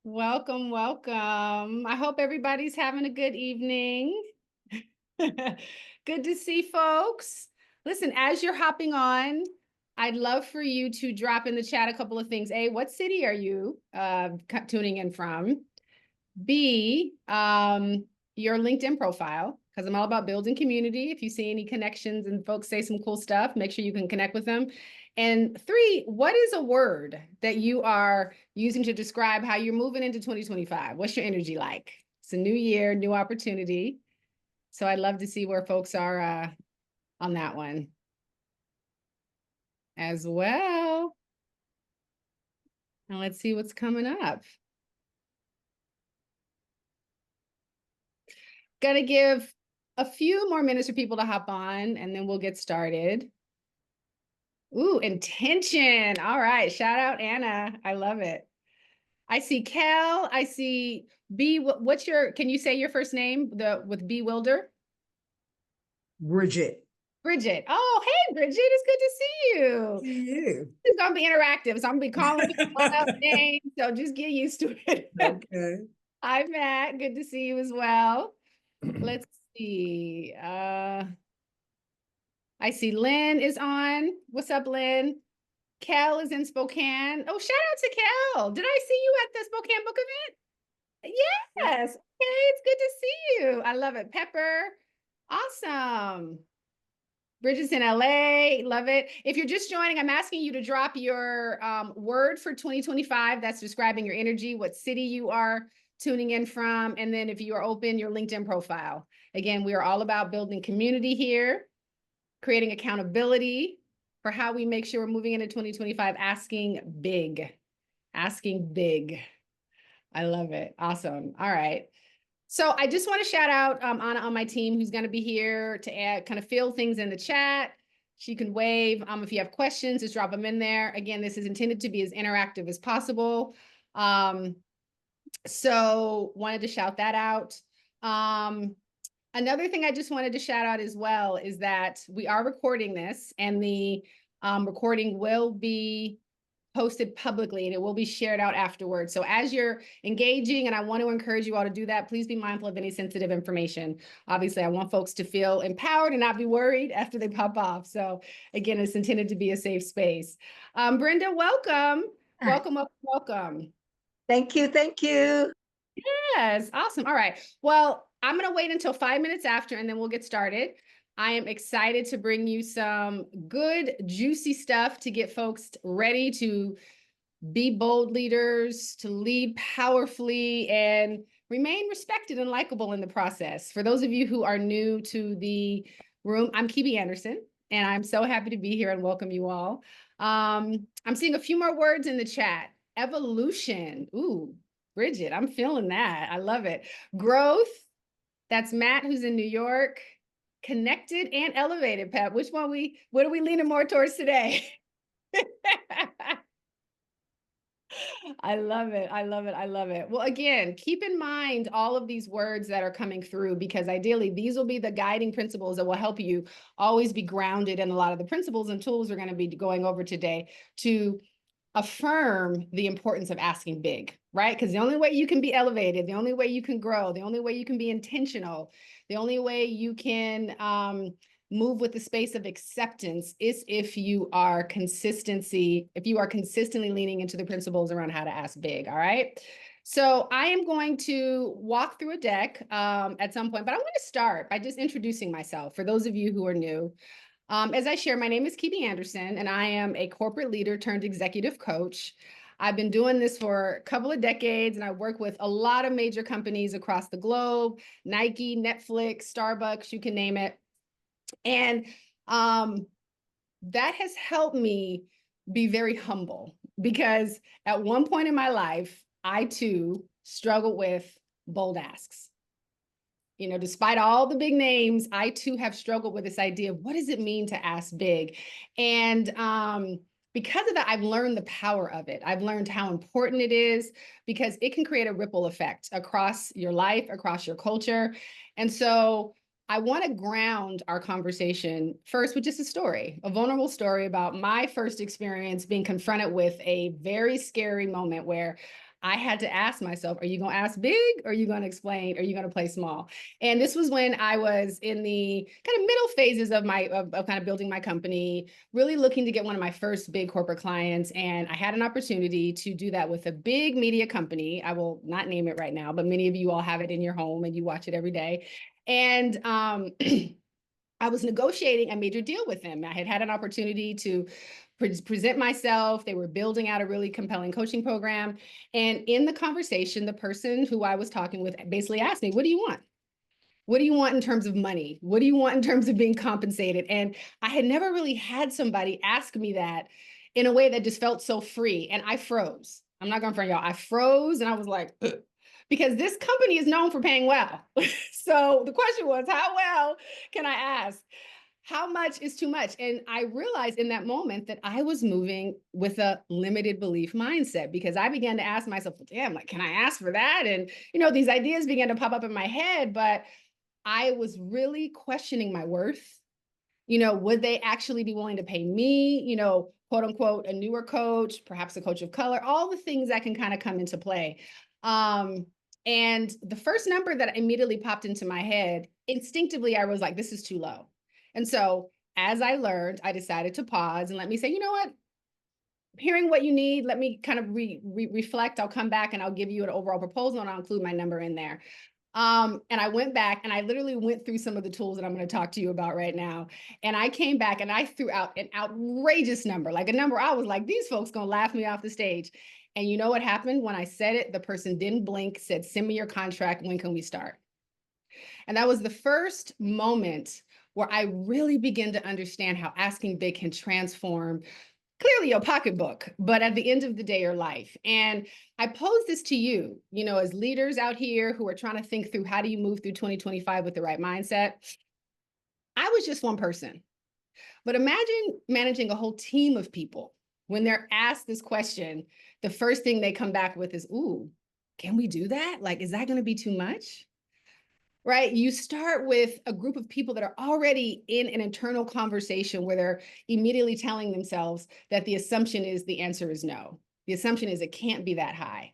Welcome, welcome. I hope everybody's having a good evening. Good to see folks. Listen, as you're hopping on, I'd love for you to drop in the chat a couple of things. A, what city are you tuning in from? B, your LinkedIn profile, because I'm all about building community. If you see any connections and folks say some cool stuff, make sure you can connect with them. And 3, what is a word that you are using to describe how you're moving into 2025? What's your energy like? It's a new year, new opportunity. So I'd love to see where folks are on that one as well. And let's see what's coming up. Gonna give a few more minutes for people to hop on, and then we'll get started. Ooh, intention. All right. Shout out Anna. I love it. I see Kel. I see B. Can you say your first name with Bewilder? Bridget. Bridget. Oh, hey, Bridget. It's good to see you. See you. It's going to be interactive. So I'm going to be calling people out names. So just get used to it. Okay. Hi, Matt. Good to see you as well. Let's see. I see Lynn is on. What's up, Lynn? Kel is in Spokane. Oh, shout out to Kel. Did I see you at the Spokane Book Event? Yes. Okay, it's good to see you. I love it. Pepper. Awesome. Bridget's in LA. Love it. If you're just joining, I'm asking you to drop your word for 2025 that's describing your energy, what city you are tuning in from, and then if you are open, your LinkedIn profile. Again, we are all about building community here, creating accountability for how we make sure we're moving into 2025, asking big. I love it. Awesome. All right. So I just want to shout out Anna on my team who's going to be here to add, kind of fill things in the chat. She can wave. If you have questions, just drop them in there. Again, this is intended to be as interactive as possible. So wanted to shout that out. Another thing I just wanted to shout out as well is that we are recording this, and the recording will be posted publicly and it will be shared out afterwards. So as you're engaging, and I want to encourage you all to do that, please be mindful of any sensitive information. Obviously, I want folks to feel empowered and not be worried after they pop off. So again, it's intended to be a safe space. Brenda, welcome. Welcome, welcome, welcome. Thank you. Thank you. Yes, awesome. All right. Well, I'm going to wait until 5 minutes after, and then we'll get started. I am excited to bring you some good, juicy stuff to get folks ready to be bold leaders, to lead powerfully, and remain respected and likable in the process. For those of you who are new to the room, I'm Kibi Anderson, and I'm so happy to be here and welcome you all. I'm seeing a few more words in the chat. Evolution. Ooh, Bridget, I'm feeling that. I love it. Growth. That's Matt, who's in New York. Connected and elevated, Pep. What are we leaning more towards today? I love it. I love it. I love it. Well, again, keep in mind all of these words that are coming through, because ideally these will be the guiding principles that will help you always be grounded in a lot of the principles and tools we're going to be going over today to affirm the importance of asking big, right? Because the only way you can be elevated, the only way you can grow, the only way you can be intentional, the only way you can move with the space of acceptance is if you are consistently leaning into the principles around how to ask big. All right. So I am going to walk through a deck at some point, but I'm going to start by just introducing myself for those of you who are new. As I share, my name is Kibi Anderson, and I am a corporate leader turned executive coach. I've been doing this for a couple of decades, and I work with a lot of major companies across the globe, Nike, Netflix, Starbucks, you can name it. And that has helped me be very humble, because at one point in my life, I too struggled with bold asks. You know, despite all the big names, I too have struggled with this idea of what does it mean to ask big? And because of that, I've learned the power of it. I've learned how important it is, because it can create a ripple effect across your life, across your culture. And so I want to ground our conversation first with just a story, a vulnerable story about my first experience being confronted with a very scary moment where I had to ask myself, are you going to ask big or are you going to explain? Or are you going to play small? And this was when I was in the kind of middle phases of of kind of building my company, really looking to get one of my first big corporate clients. And I had an opportunity to do that with a big media company. I will not name it right now, but many of you all have it in your home and you watch it every day. And I was negotiating a major deal with them. I had had an opportunity to present myself. They were building out a really compelling coaching program. And in the conversation, the person who I was talking with basically asked me, what do you want? What do you want in terms of money? What do you want in terms of being compensated? And I had never really had somebody ask me that in a way that just felt so free. And I froze. I'm not going to front y'all. I froze and I was like, ugh. Because this company is known for paying well. So the question was, how well can I ask? How much is too much? And I realized in that moment that I was moving with a limited belief mindset because I began to ask myself, damn, like, can I ask for that? And, these ideas began to pop up in my head, but I was really questioning my worth. Would they actually be willing to pay me, quote unquote, a newer coach, perhaps a coach of color, all the things that can kind of come into play. Um, and the first number that immediately popped into my head, instinctively, I was like, this is too low. And so as I learned, I decided to pause and let me say, you know what? Hearing what you need, let me kind of reflect. I'll come back and I'll give you an overall proposal and I'll include my number in there. And I went back and I literally went through some of the tools that I'm going to talk to you about right now. And I came back and I threw out an outrageous number, like a number I was like, these folks going to laugh me off the stage. And you know what happened? When I said it, the person didn't blink, said, send me your contract. When can we start? And that was the first moment where I really began to understand how asking big can transform clearly your pocketbook, but at the end of the day, your life. And I pose this to you, as leaders out here who are trying to think through how do you move through 2025 with the right mindset. I was just one person, but imagine managing a whole team of people. When they're asked this question, the first thing they come back with is, ooh, can we do that? Like, is that going to be too much? Right? You start with a group of people that are already in an internal conversation where they're immediately telling themselves that the assumption is the answer is no. The assumption is it can't be that high.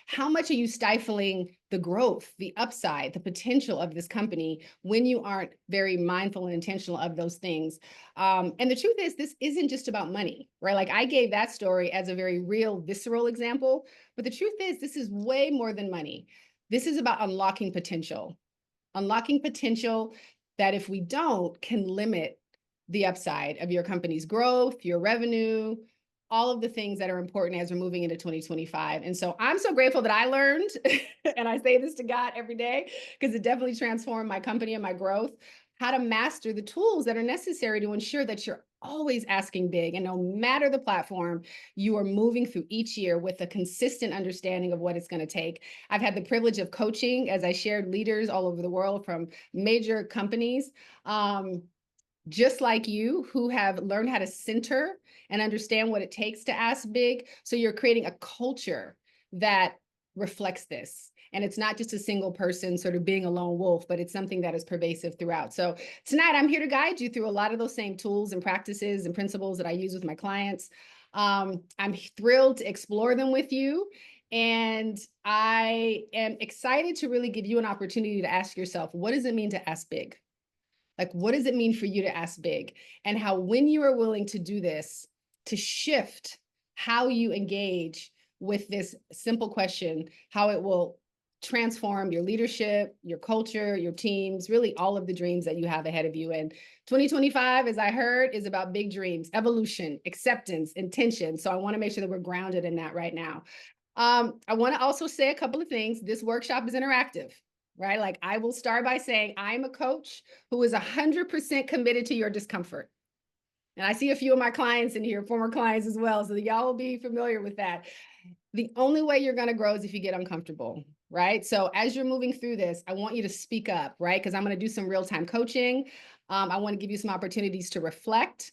How much are you stifling the growth, the upside, the potential of this company when you aren't very mindful and intentional of those things? And the truth is, this isn't just about money, right? Like I gave that story as a very real, visceral example, but the truth is, this is way more than money. This is about unlocking potential that if we don't can limit the upside of your company's growth, your revenue, all of the things that are important as we're moving into 2025. And so I'm so grateful that I learned, and I say this to God every day, because it definitely transformed my company and my growth, how to master the tools that are necessary to ensure that you're always asking big. And no matter the platform, you are moving through each year with a consistent understanding of what it's going to take. I've had the privilege of coaching, as I shared, leaders all over the world from major companies. Just like you, who have learned how to center and understand what it takes to ask big. So you're creating a culture that reflects this. And it's not just a single person sort of being a lone wolf, but it's something that is pervasive throughout. So tonight, I'm here to guide you through a lot of those same tools and practices and principles that I use with my clients. I'm thrilled to explore them with you. And I am excited to really give you an opportunity to ask yourself, what does it mean to ask big? Like, what does it mean for you to ask big? And how, when you are willing to do this, to shift how you engage with this simple question, how it will transform your leadership, your culture, your teams, really all of the dreams that you have ahead of you. And 2025, as I heard, is about big dreams, evolution, acceptance, intention. So I want to make sure that we're grounded in that right now. I want to also say a couple of things. This workshop is interactive, right? Like I will start by saying I'm a coach who is 100% committed to your discomfort. And I see a few of my clients in here, former clients as well. So y'all will be familiar with that. The only way you're going to grow is if you get uncomfortable, right? So as you're moving through this, I want you to speak up, right? Because I'm going to do some real-time coaching. I want to give you some opportunities to reflect.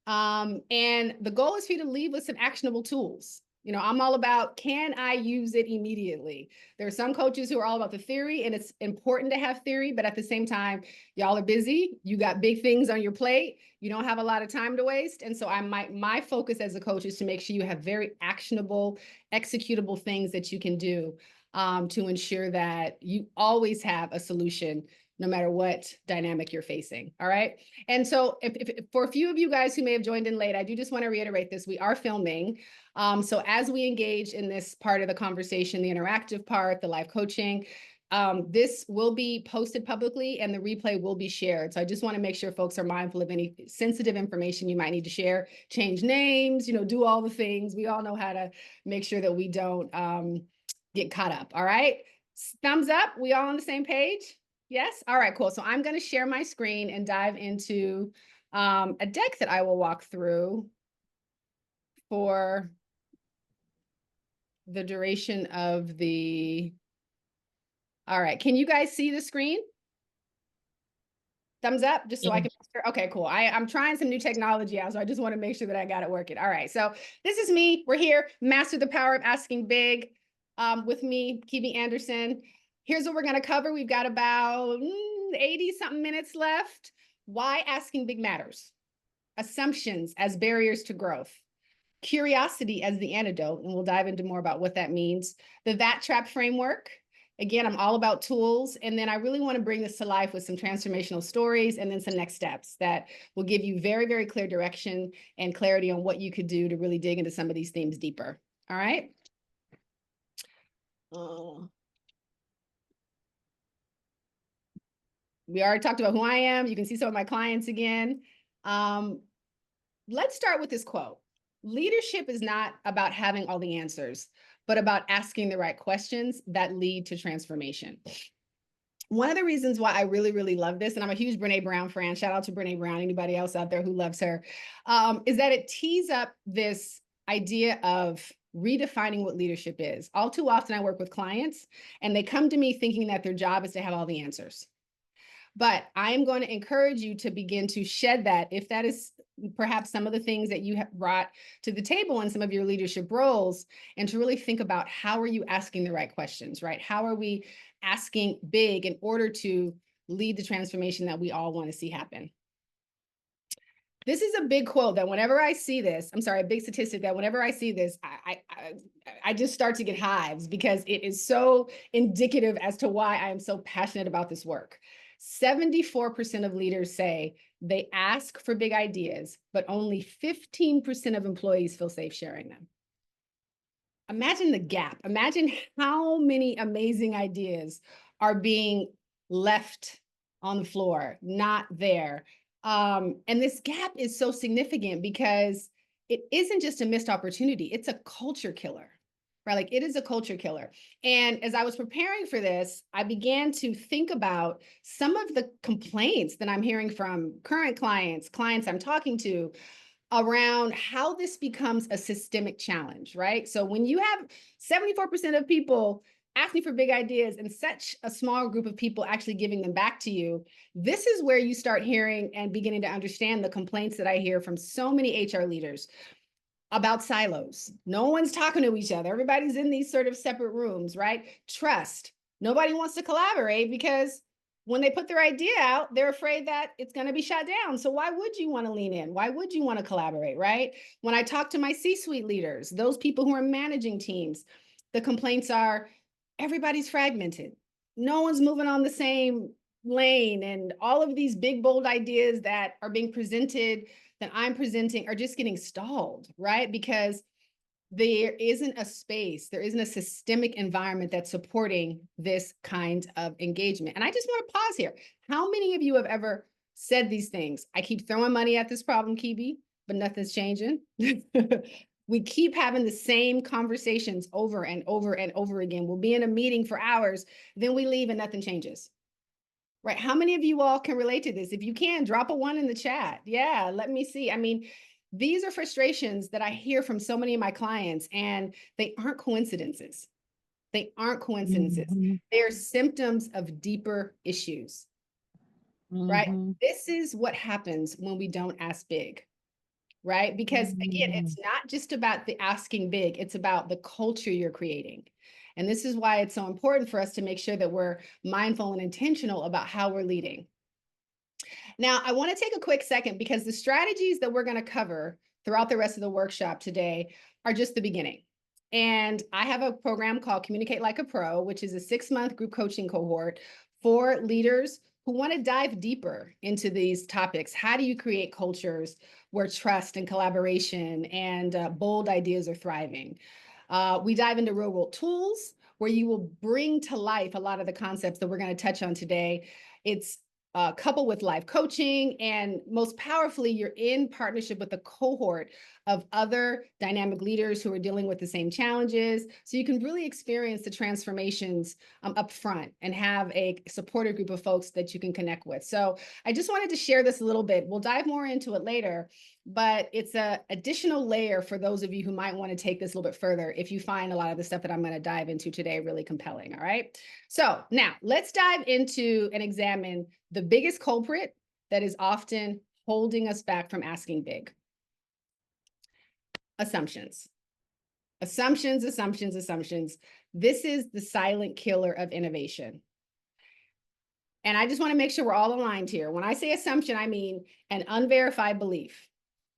And the goal is for you to leave with some actionable tools. You know, I'm all about, can I use it immediately? There are some coaches who are all about the theory, and it's important to have theory, but at the same time, y'all are busy. You got big things on your plate. You don't have a lot of time to waste. And so my focus as a coach is to make sure you have very actionable, executable things that you can do to ensure that you always have a solution no matter what dynamic you're facing. All right. And so if for a few of you guys who may have joined in late, I do just want to reiterate this. We are filming. So as we engage in this part of the conversation, the interactive part, the live coaching, this will be posted publicly and the replay will be shared. So I just want to make sure folks are mindful of any sensitive information you might need to share, change names, you know, do all the things. We all know how to make sure that we don't get caught up. All right. Thumbs up. We all on the same page? Yes. All right, cool. So I'm going to share my screen and dive into a deck that I will walk through for the duration of the. All right. Can you guys see the screen? Thumbs up, just so I can. Okay, cool. I'm trying some new technology out, so I just want to make sure that I got it working. All right. So this is me. We're here. Master the power of asking big. With me, Kibi Anderson. Here's what we're going to cover. We've got about 80 something minutes left. Why asking big matters. Assumptions as barriers to growth. Curiosity as the antidote, and we'll dive into more about what that means. The that trap framework. Again, I'm all about tools. And then I really want to bring this to life with some transformational stories and then some next steps that will give you very, very clear direction and clarity on what you could do to really dig into some of these themes deeper. All right. We already talked about who I am. You can see some of my clients again. Let's start with this quote. Leadership is not about having all the answers, but about asking the right questions that lead to transformation. One of the reasons why I really, really love this, and I'm a huge Brene Brown fan, shout out to Brene Brown, anybody else out there who loves her, is that it tees up this idea of redefining what leadership is. All too often I work with clients and they come to me thinking that their job is to have all the answers. But I am going to encourage you to begin to shed that, if that is perhaps some of the things that you have brought to the table in some of your leadership roles, and to really think about how are you asking the right questions, right? How are we asking big in order to lead the transformation that we all want to see happen? This is a big quote that whenever I see this, I'm sorry, a big statistic that whenever I see this, I just start to get hives because it is so indicative as to why I am so passionate about this work. 74% of leaders say they ask for big ideas, but only 15% of employees feel safe sharing them. Imagine the gap. Imagine how many amazing ideas are being left on the floor, not there. And this gap is so significant because it isn't just a missed opportunity, it's a culture killer, right? Like it is a culture killer. And as I was preparing for this, I began to think about some of the complaints that I'm hearing from current clients, clients I'm talking to, around how this becomes a systemic challenge, right? So when you have 74% of people asking for big ideas and such a small group of people actually giving them back to you, this is where you start hearing and beginning to understand the complaints that I hear from so many HR leaders about silos. No one's talking to each other. Everybody's in these sort of separate rooms, right? Trust. Nobody wants to collaborate because when they put their idea out, they're afraid that it's going to be shut down. So why would you want to lean in? Why would you want to collaborate, right? When I talk to my C-suite leaders, those people who are managing teams, the complaints are everybody's fragmented. No one's moving on the same lane, and all of these big, bold ideas that are being presented, that I'm presenting, are just getting stalled, right? Because there isn't a space, there isn't a systemic environment that's supporting this kind of engagement. And I just want to pause here. How many of you have ever said these things? I keep throwing money at this problem, Kibi, but nothing's changing. We keep having the same conversations over and over and over again. We'll be in a meeting for hours, then we leave and nothing changes. Right? How many of you all can relate to this? If you can, drop a 1 in the chat. Yeah, let me see. I mean, these are frustrations that I hear from so many of my clients, and they aren't coincidences. They aren't coincidences. Mm-hmm. They're symptoms of deeper issues, right? Mm-hmm. This is what happens when we don't ask big, right? Because again, Mm. it's not just about the asking big, it's about the culture you're creating. And this is why it's so important for us to make sure that we're mindful and intentional about how we're leading. Now, I want to take a quick second because the strategies that we're going to cover throughout the rest of the workshop today are just the beginning. And I have a program called Communicate Like a Pro, which is a 6-month group coaching cohort for leaders who want to dive deeper into these topics. How do you create cultures where trust and collaboration and bold ideas are thriving? We dive into real world tools where you will bring to life a lot of the concepts that we're going to touch on today. It's coupled with live coaching, and most powerfully, you're in partnership with a cohort of other dynamic leaders who are dealing with the same challenges. So you can really experience the transformations up front and have a supportive group of folks that you can connect with. So I just wanted to share this a little bit. We'll dive more into it later, but it's an additional layer for those of you who might want to take this a little bit further if you find a lot of the stuff that I'm going to dive into today really compelling. All right. So now let's dive into and examine the biggest culprit that is often holding us back from asking big. Assumptions. Assumptions, assumptions, assumptions. This is the silent killer of innovation. And I just want to make sure we're all aligned here. When I say assumption, I mean an unverified belief.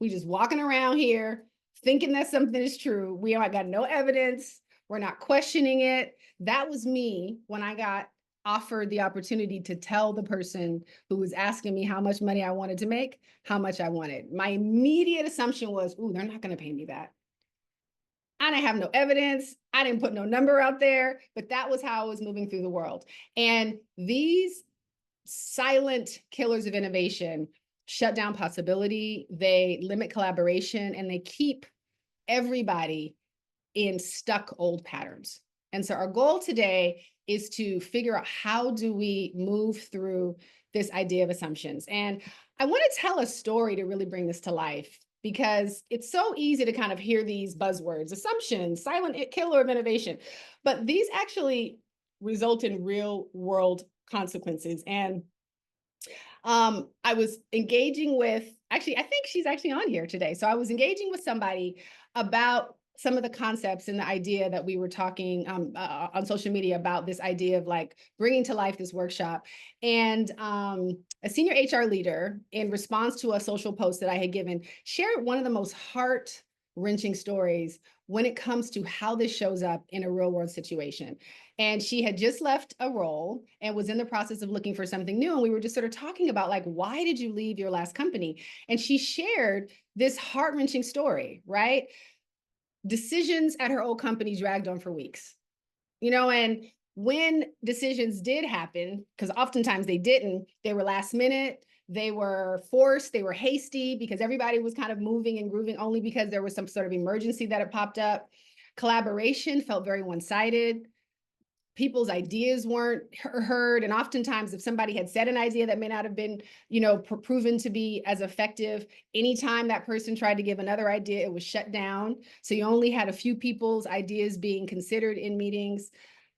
We just walking around here thinking that something is true. We got no evidence. We're not questioning it. That was me when I got offered the opportunity to tell the person who was asking me how much money I wanted to make, how much I wanted. My immediate assumption was, ooh, they're not going to pay me that. I didn't have no evidence. I didn't put no number out there, but that was how I was moving through the world. And these silent killers of innovation shut down possibility, they limit collaboration, and they keep everybody in stuck old patterns. And so our goal today is to figure out how do we move through this idea of assumptions. And I want to tell a story to really bring this to life because it's so easy to kind of hear these buzzwords, assumptions, silent killer of innovation, but these actually result in real world consequences. And I was engaging with, actually, I think she's actually on here today. So I was engaging with somebody about some of the concepts and the idea that we were talking on social media about this idea of like bringing to life this workshop. And a senior HR leader, in response to a social post that I had given, shared one of the most heart wrenching stories when it comes to how this shows up in a real world situation. And she had just left a role and was in the process of looking for something new. And we were just sort of talking about like, why did you leave your last company? And she shared this heart wrenching story, right? Decisions at her old company dragged on for weeks, and when decisions did happen, because oftentimes they didn't, they were last minute, they were forced, they were hasty because everybody was kind of moving and grooving only because there was some sort of emergency that had popped up. Collaboration felt very one-sided. People's ideas weren't heard, and oftentimes if somebody had said an idea that may not have been proven to be as effective, anytime that person tried to give another idea, it was shut down. So you only had a few people's ideas being considered in meetings.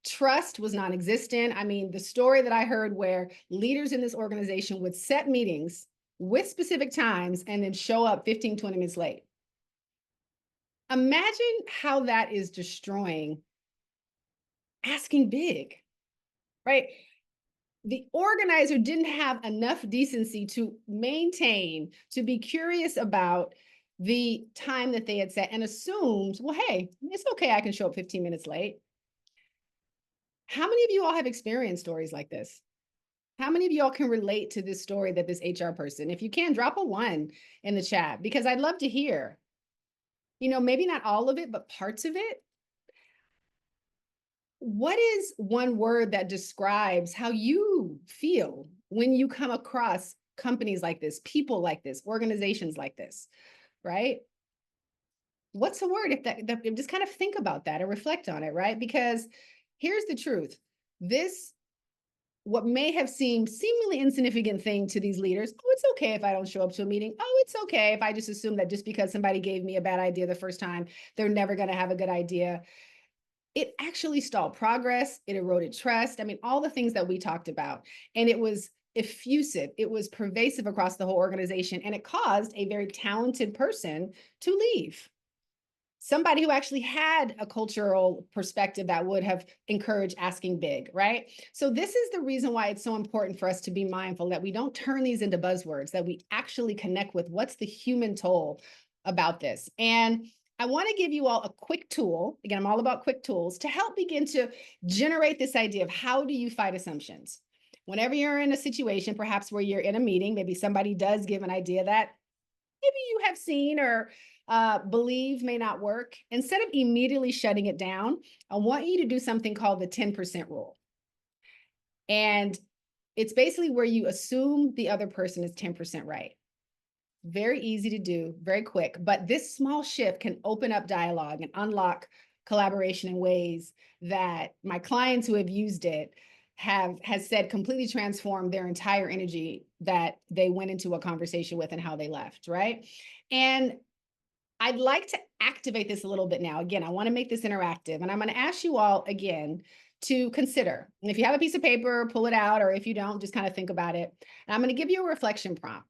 Trust was non-existent. I mean, the story that I heard where leaders in this organization would set meetings with specific times and then show up 15, 20 minutes late. Imagine how that is destroying asking big, right? The organizer didn't have enough decency to maintain, to be curious about the time that they had set and assumed, well, hey, it's okay, I can show up 15 minutes late. How many of you all have experienced stories like this? How many of y'all can relate to this story that this HR person, if you can, drop a 1 in the chat, because I'd love to hear, maybe not all of it, but parts of it. What is one word that describes how you feel when you come across companies like this, people like this, organizations like this, right? What's a word if that just kind of think about that or reflect on it, right? Because here's the truth. This what may have seemed seemingly insignificant thing to these leaders. Oh, it's okay if I don't show up to a meeting. Oh, it's okay if I just assume that just because somebody gave me a bad idea the first time, they're never going to have a good idea. It actually stalled progress. It eroded trust. I mean, all the things that we talked about. And it was effusive, it was pervasive across the whole organization, and it caused a very talented person to leave. Somebody who actually had a cultural perspective that would have encouraged asking big, right? So this is the reason why it's so important for us to be mindful that we don't turn these into buzzwords, that we actually connect with what's the human toll about this. And I want to give you all a quick tool. Again, I'm all about quick tools to help begin to generate this idea of how do you fight assumptions. Whenever you're in a situation, perhaps where you're in a meeting, maybe somebody does give an idea that maybe you have seen or believe may not work, instead of immediately shutting it down, I want you to do something called the 10% rule. And it's basically where you assume the other person is 10% right. Very easy to do, very quick, but this small shift can open up dialogue and unlock collaboration in ways that my clients who have used it has said completely transformed their entire energy that they went into a conversation with and how they left, right? And I'd like to activate this a little bit now. Again, I want to make this interactive, and I'm going to ask you all again to consider. And if you have a piece of paper, pull it out, or if you don't, just kind of think about it. And I'm going to give you a reflection prompt.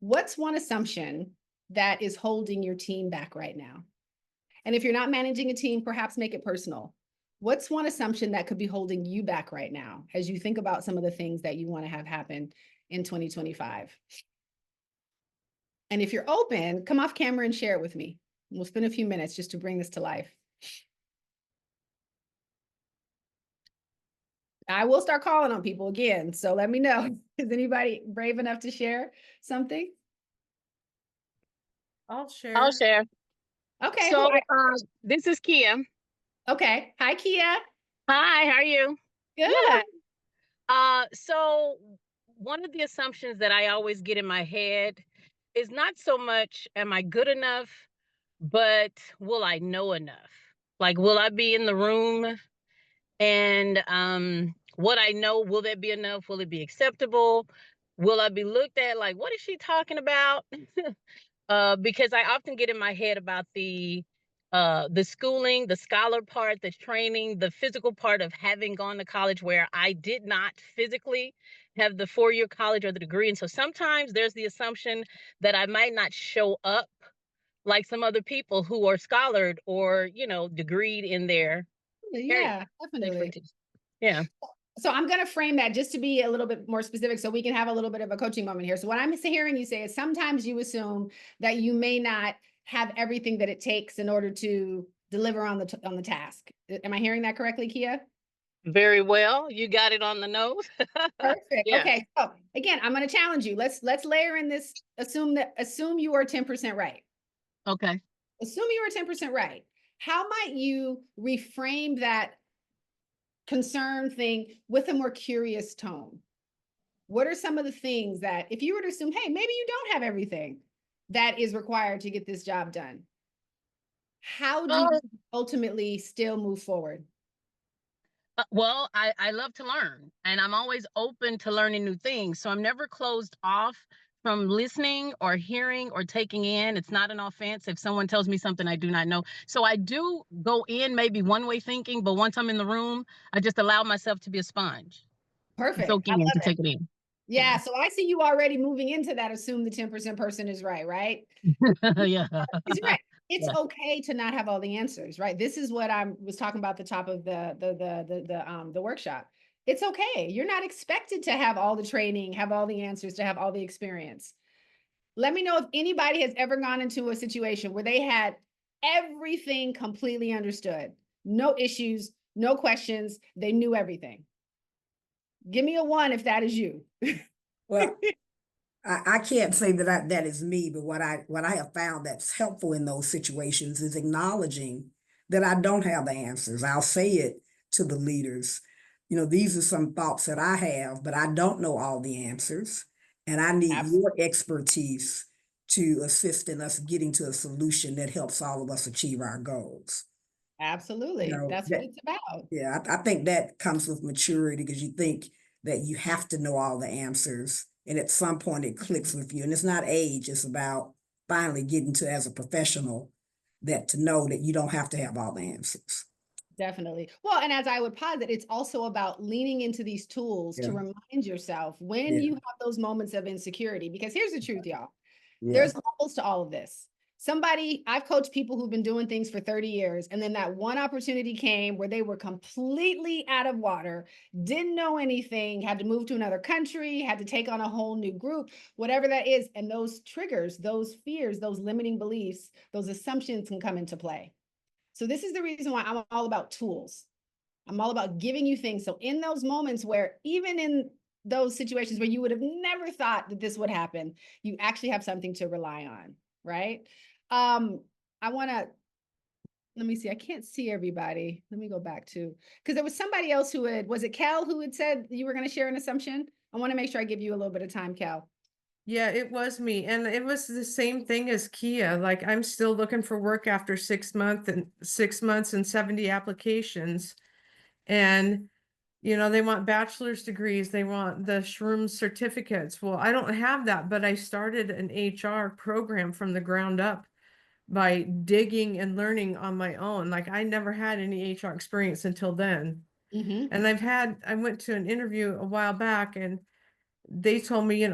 What's one assumption that is holding your team back right now? And if you're not managing a team, perhaps make it personal. What's one assumption that could be holding you back right now as you think about some of the things that you want to have happen in 2025? And if you're open, come off camera and share it with me. We'll spend a few minutes just to bring this to life. I will start calling on people again, so let me know. Is anybody brave enough to share something? I'll I'll share. share. Okay, So, this is Kia. okay. Hi, Kia. Hi, how are you? Good. Yeah. So one of the assumptions that I always get in my head is not so much am I good enough, but will I know enough? Like, will I be in the room and what I know, will that be enough? Will it be acceptable? Will I be looked at like, what is she talking about? Because I often get in my head about the schooling, the scholar part, the training, the physical part of having gone to college where I did not physically have the 4-year college or the degree. And so sometimes there's the assumption that I might not show up like some other people who are scholared or, degreed in their area, Yeah, their definitely. expertise. Yeah. So I'm going to frame that just to be a little bit more specific so we can have a little bit of a coaching moment here. So what I'm hearing you say is sometimes you assume that you may not have everything that it takes in order to deliver on the task. Am I hearing that correctly, Kia? Very well. You got it on the nose. Perfect. Yeah. Okay. So again, I'm going to challenge you. Let's layer in this. Assume you are 10% right. Okay. Assume you are 10% right. How might you reframe that concern thing with a more curious tone? What are some of the things that, if you were to assume, hey, maybe you don't have everything that is required to get this job done, how do you Oh, ultimately still move forward? well, I love to learn and I'm always open to learning new things. So I'm never closed off from listening or hearing or taking in. It's not an offense if someone tells me something I do not know. So I do go in maybe one way thinking, but once I'm in the room, I just allow myself to be a sponge, to Perfect. soak I in, love to it. take it in. Yeah. So I see you already moving into that assume the 10% person is right? Yeah. Because you're right. It's Yeah. okay to not have all the answers, right? This is what I was talking about at the top of the workshop. It's okay. You're not expected to have all the training, have all the answers, to have all the experience. Let me know if anybody has ever gone into a situation where they had everything completely understood, no issues, no questions, they knew everything. Give me a 1 if that is you. Well, I can't say that is me, but what I have found that's helpful in those situations is acknowledging that I don't have the answers. I'll say it to the leaders. These are some thoughts that I have, but I don't know all the answers, and I need Absolutely. your expertise to assist in us getting to a solution that helps all of us achieve our goals. You Absolutely. know, That's what that, it's about. yeah, I think that comes with maturity because you think that you have to know all the answers. And at some point it clicks with you. And it's not age, it's about finally getting to, as a professional, that to know that you don't have to have all the answers. Definitely. Well, and as I would posit, it's also about leaning into these tools to Yeah, remind yourself when yeah, you have those moments of insecurity. Because here's the truth, y'all. yeah. There's levels to all of this. I've coached people who've been doing things for 30 years, and then that one opportunity came where they were completely out of water, didn't know anything, had to move to another country, had to take on a whole new group, whatever that is. And those triggers, those fears, those limiting beliefs, those assumptions can come into play. So this is the reason why I'm all about tools. I'm all about giving you things. So in those moments where, even in those situations where you would have never thought that this would happen, you actually have something to rely on, right? I want to, let me see. I can't see everybody. Let me go back to, because there was somebody else was it Cal who had said you were going to share an assumption? I want to make sure I give you a little bit of time, Cal. Yeah, it was me. And it was the same thing as Kia. Like I'm still looking for work after 6 months and 70 applications. And, they want bachelor's degrees, they want the shroom certificates. Well, I don't have that, but I started an HR program from the ground up by digging and learning on my own. Like I never had any HR experience until then. Mm-hmm. And I went to an interview a while back and they told me,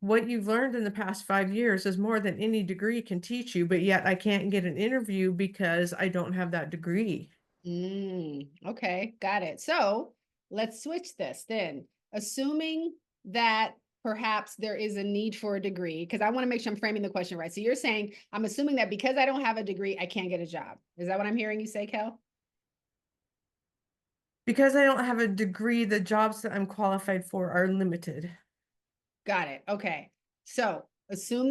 what you've learned in the past 5 years is more than any degree can teach you, but yet I can't get an interview because I don't have that degree. Okay, got it. So let's switch this then. Assuming that perhaps there is a need for a degree, because I want to make sure I'm framing the question right. So you're saying, I'm assuming that because I don't have a degree, I can't get a job. Is that what I'm hearing you say, Kel? Because I don't have a degree, the jobs that I'm qualified for are limited. Got it. Okay. So assume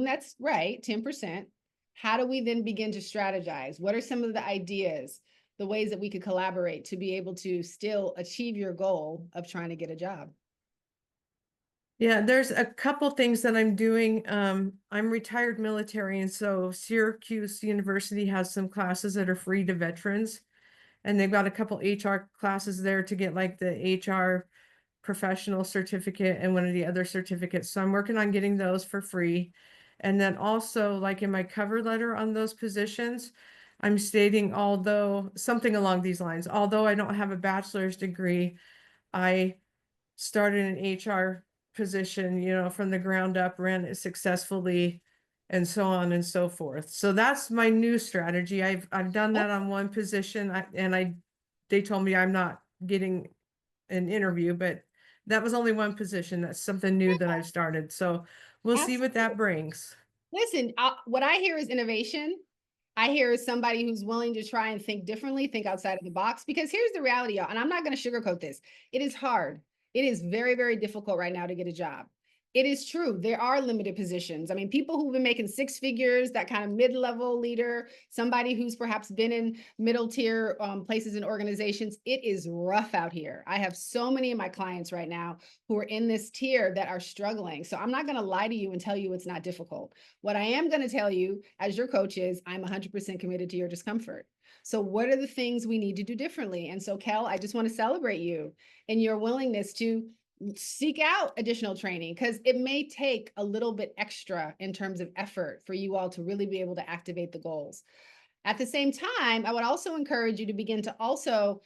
that's right, 10%. How do we then begin to strategize? What are some of the ideas, the ways that we could collaborate to be able to still achieve your goal of trying to get a job? Yeah, there's a couple things that I'm doing. I'm retired military, and so Syracuse University has some classes that are free to veterans, and they've got a couple HR classes there to get like the HR professional certificate and one of the other certificates. So I'm working on getting those for free. And then also, like in my cover letter on those positions, I'm stating, although something along these lines, although I don't have a bachelor's degree, I started an HR position, from the ground up, ran it successfully, and so on and so forth. So that's my new strategy. I've done that on one position, they told me I'm not getting an interview, but that was only one position. That's something new that I've started. So we'll see what that brings. Listen, what I hear is innovation. I hear somebody who's willing to try and think differently, think outside of the box. Because here's the reality, y'all, and I'm not going to sugarcoat this. It is hard. It is very, very difficult right now to get a job. It is true. There are limited positions. I mean, people who've been making six figures, that kind of mid-level leader, somebody who's perhaps been in middle tier places and organizations, it is rough out here. I have so many of my clients right now who are in this tier that are struggling. So I'm not going to lie to you and tell you it's not difficult. What I am going to tell you as your coach is I'm 100% committed to your discomfort. So what are the things we need to do differently? And so, Kel, I just want to celebrate you and your willingness to seek out additional training, because it may take a little bit extra in terms of effort for you all to really be able to activate the goals. At the same time, I would also encourage you to begin to also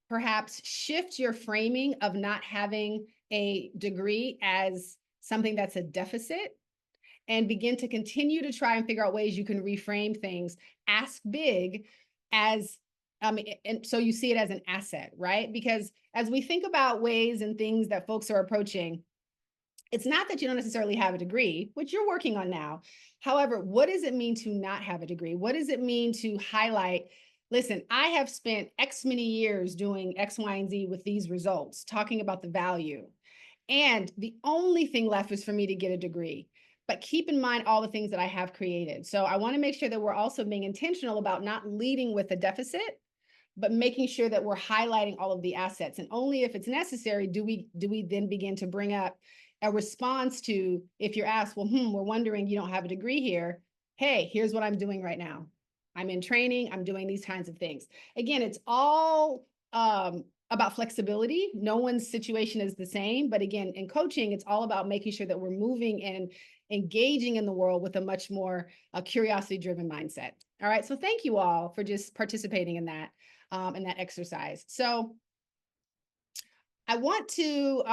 perhaps shift your framing of not having a degree as something that's a deficit, and begin to continue to try and figure out ways you can reframe things. Ask big as and so you see it as an asset, right? Because as we think about ways and things that folks are approaching, it's not that you don't necessarily have a degree, which you're working on now. However, what does it mean to not have a degree? What does it mean to highlight? Listen, I have spent X many years doing X, Y, and Z with these results, talking about the value. And the only thing left is for me to get a degree. But keep in mind all the things that I have created. So I want to make sure that we're also being intentional about not leading with a deficit, but making sure that we're highlighting all of the assets. And only if it's necessary do we then begin to bring up a response to, if you're asked, well, we're wondering you don't have a degree here. Hey, here's what I'm doing right now. I'm in training. I'm doing these kinds of things. Again, it's all about flexibility. No one's situation is the same. But again, in coaching, it's all about making sure that we're moving and engaging in the world with a much more curiosity-driven mindset. All right. So thank you all for just participating in that. in that exercise. So I want to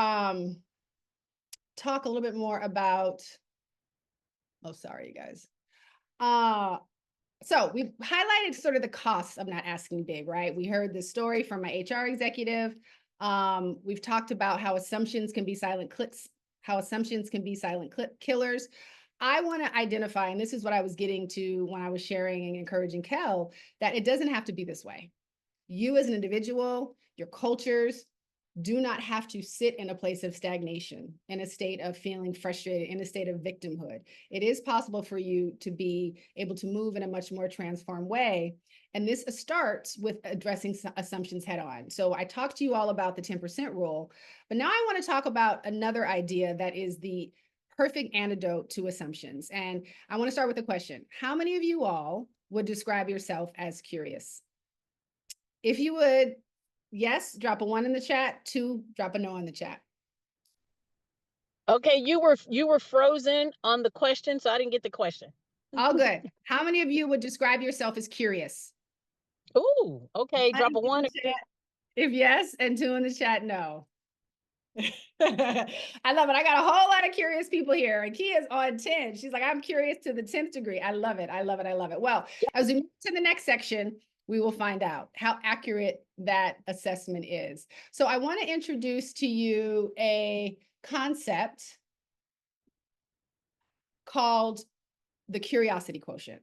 talk a little bit more about, oh, sorry, you guys. So we've highlighted sort of the costs of not asking big, right? We heard this story from my HR executive. We've talked about how assumptions can be silent clicks, how assumptions can be silent killers. I want to identify, and this is what I was getting to when I was sharing and encouraging Kel, that it doesn't have to be this way. You as an individual, your cultures, do not have to sit in a place of stagnation, in a state of feeling frustrated, in a state of victimhood. It is possible for you to be able to move in a much more transformed way. And this starts with addressing assumptions head on. So I talked to you all about the 10% rule, but now I want to talk about another idea that is the perfect antidote to assumptions. And I want to start with a question. How many of you all would describe yourself as curious? If you would, yes, drop a 1 in the chat. 2, drop a no in the chat. Okay, you were frozen on the question, so I didn't get the question. All good. How many of you would describe yourself as curious? Ooh, okay, drop a 1. If yes, and 2 in the chat, no. I love it. I got a whole lot of curious people here. And Kia's on 10. She's like, I'm curious to the 10th degree. I love it. I love it. I love it. Well, as we move to the next section, we will find out how accurate that assessment is. So I want to introduce to you a concept called the curiosity quotient,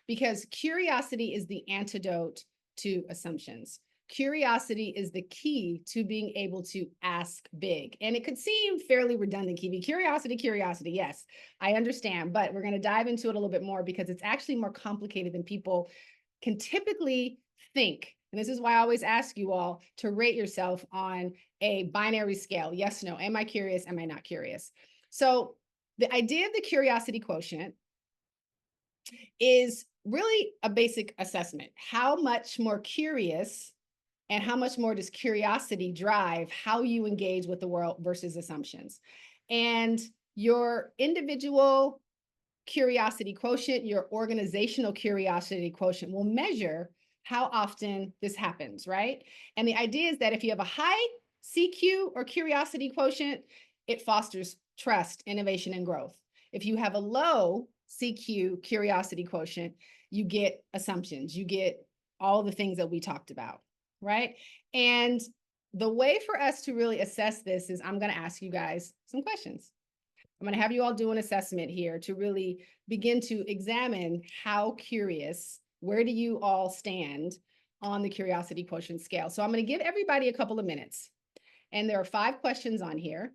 because curiosity is the antidote to assumptions. Curiosity is the key to being able to ask big. And it could seem fairly redundant, Kiwi. Curiosity, yes, I understand, but we're going to dive into it a little bit more because it's actually more complicated than people can typically think. And this is why I always ask you all to rate yourself on a binary scale. Yes, no, am I curious? Am I not curious? So the idea of the curiosity quotient is really a basic assessment. How much more curious and how much more does curiosity drive how you engage with the world versus assumptions? And your individual curiosity quotient, your organizational curiosity quotient will measure how often this happens, right? And the idea is that if you have a high CQ or curiosity quotient, it fosters trust, innovation, and growth. If you have a low CQ curiosity quotient, you get assumptions, you get all the things that we talked about, right? And the way for us to really assess this is I'm going to ask you guys some questions. I'm going to have you all do an assessment here to really begin to examine how curious, where do you all stand on the curiosity quotient scale. So I'm going to give everybody a couple of minutes. And there are 5 questions on here.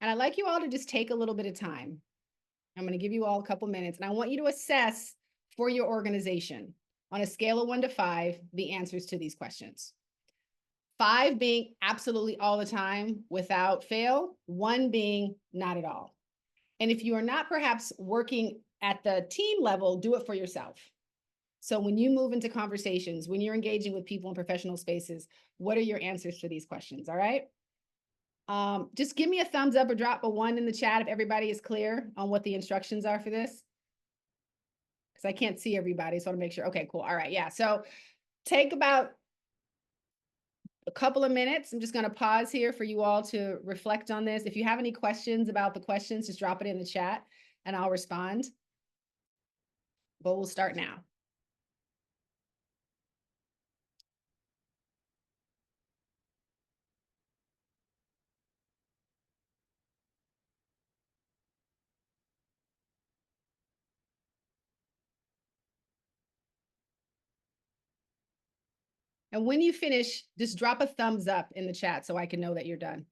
And I'd like you all to just take a little bit of time. I'm going to give you all a couple minutes. And I want you to assess for your organization on a scale of 1 to 5, the answers to these questions. 5 being absolutely all the time without fail, 1 being not at all. And if you are not perhaps working at the team level, do it for yourself. So when you move into conversations, when you're engaging with people in professional spaces, what are your answers to these questions? All right. Just give me a thumbs up or drop a 1 in the chat if everybody is clear on what the instructions are for this. Because I can't see everybody, so I want to make sure. Okay, cool. All right. Yeah. So take about a couple of minutes. I'm just going to pause here for you all to reflect on this. If you have any questions about the questions, just drop it in the chat and I'll respond. But we'll start now. And when you finish, just drop a thumbs up in the chat so I can know that you're done.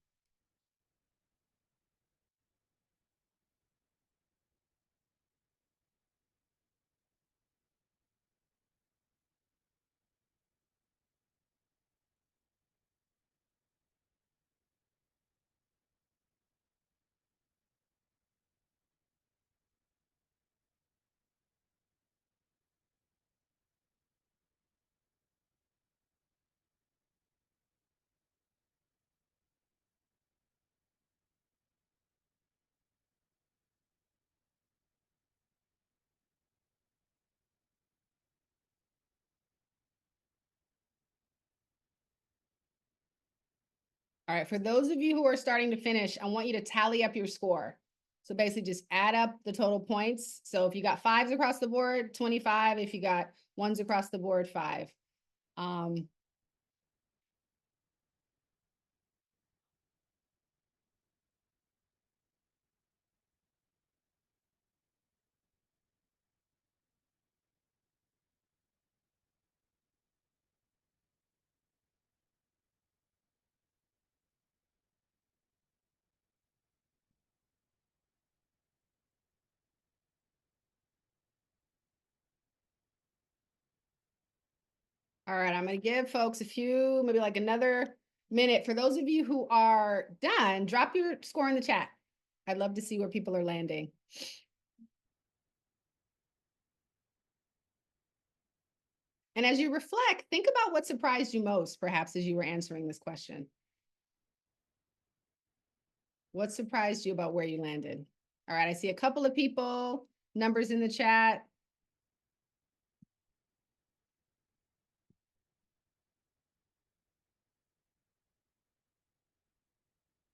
All right, for those of you who are starting to finish, I want you to tally up your score. So basically just add up the total points. So if you got 5s across the board, 25. If you got 1s across the board, 5. All right, I'm going to give folks a few, maybe like another minute. For those of you who are done, drop your score in the chat. I'd love to see where people are landing. And as you reflect, think about what surprised you most, perhaps, as you were answering this question. What surprised you about where you landed? All right, I see a couple of people, numbers in the chat.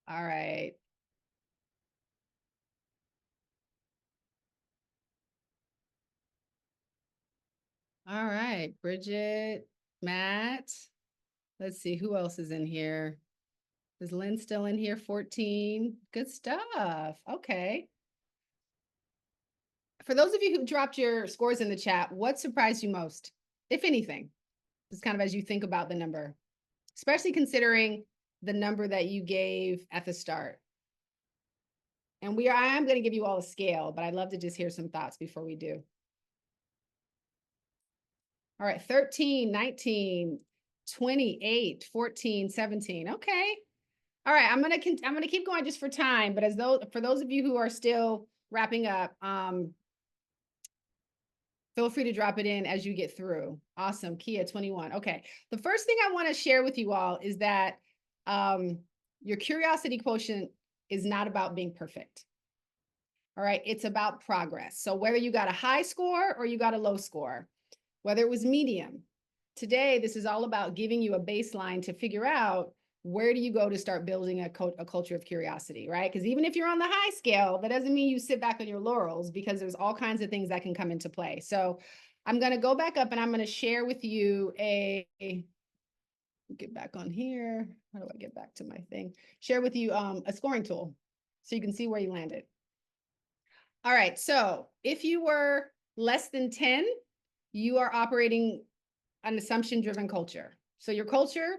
All right. All right, Bridget, Matt. Let's see, who else is in here? Is Lynn still in here? 14. Good stuff. Okay. For those of you who dropped your scores in the chat, what surprised you most, if anything? Just kind of as you think about the number, especially considering the number that you gave at the start. And I am going to give you all a scale, but I'd love to just hear some thoughts before we do. All right, 13, 19, 28, 14, 17. Okay. All right, I'm gonna keep going just for time, but for those of you who are still wrapping up, feel free to drop it in as you get through. Awesome, Kia 21. Okay, the first thing I want to share with you all is that your curiosity quotient is not about being perfect. All right, it's about progress. So whether you got a high score or you got a low score, whether it was medium, today this is all about giving you a baseline to figure out where do you go to start building a culture of curiosity, right? Because even if you're on the high scale, that doesn't mean you sit back on your laurels, because there's all kinds of things that can come into play. So I'm going to go back up and I'm going to share with you get back on here. How do I get back to my thing? Share with you a scoring tool so you can see where you landed. All right, so if you were less than 10, you are operating an assumption-driven culture. So your culture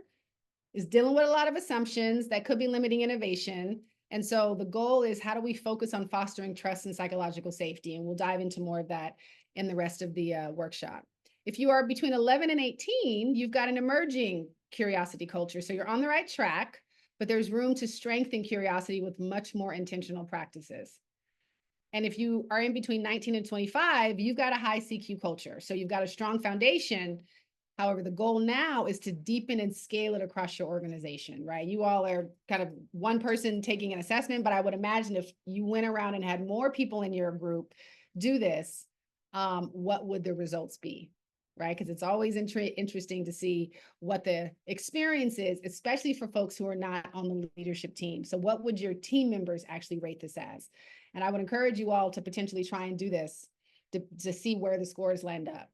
is dealing with a lot of assumptions that could be limiting innovation. And so the goal is, how do we focus on fostering trust and psychological safety? And we'll dive into more of that in the rest of the workshop. If you are between 11 and 18, you've got an emerging curiosity culture. So you're on the right track, but there's room to strengthen curiosity with much more intentional practices. And if you are in between 19 and 25, you've got a high CQ culture. So you've got a strong foundation. However, the goal now is to deepen and scale it across your organization, right? You all are kind of one person taking an assessment, but I would imagine if you went around and had more people in your group do this, what would the results be, right? Because it's always interesting to see what the experience is, especially for folks who are not on the leadership team. So what would your team members actually rate this as? And I would encourage you all to potentially try and do this to see where the scores land up.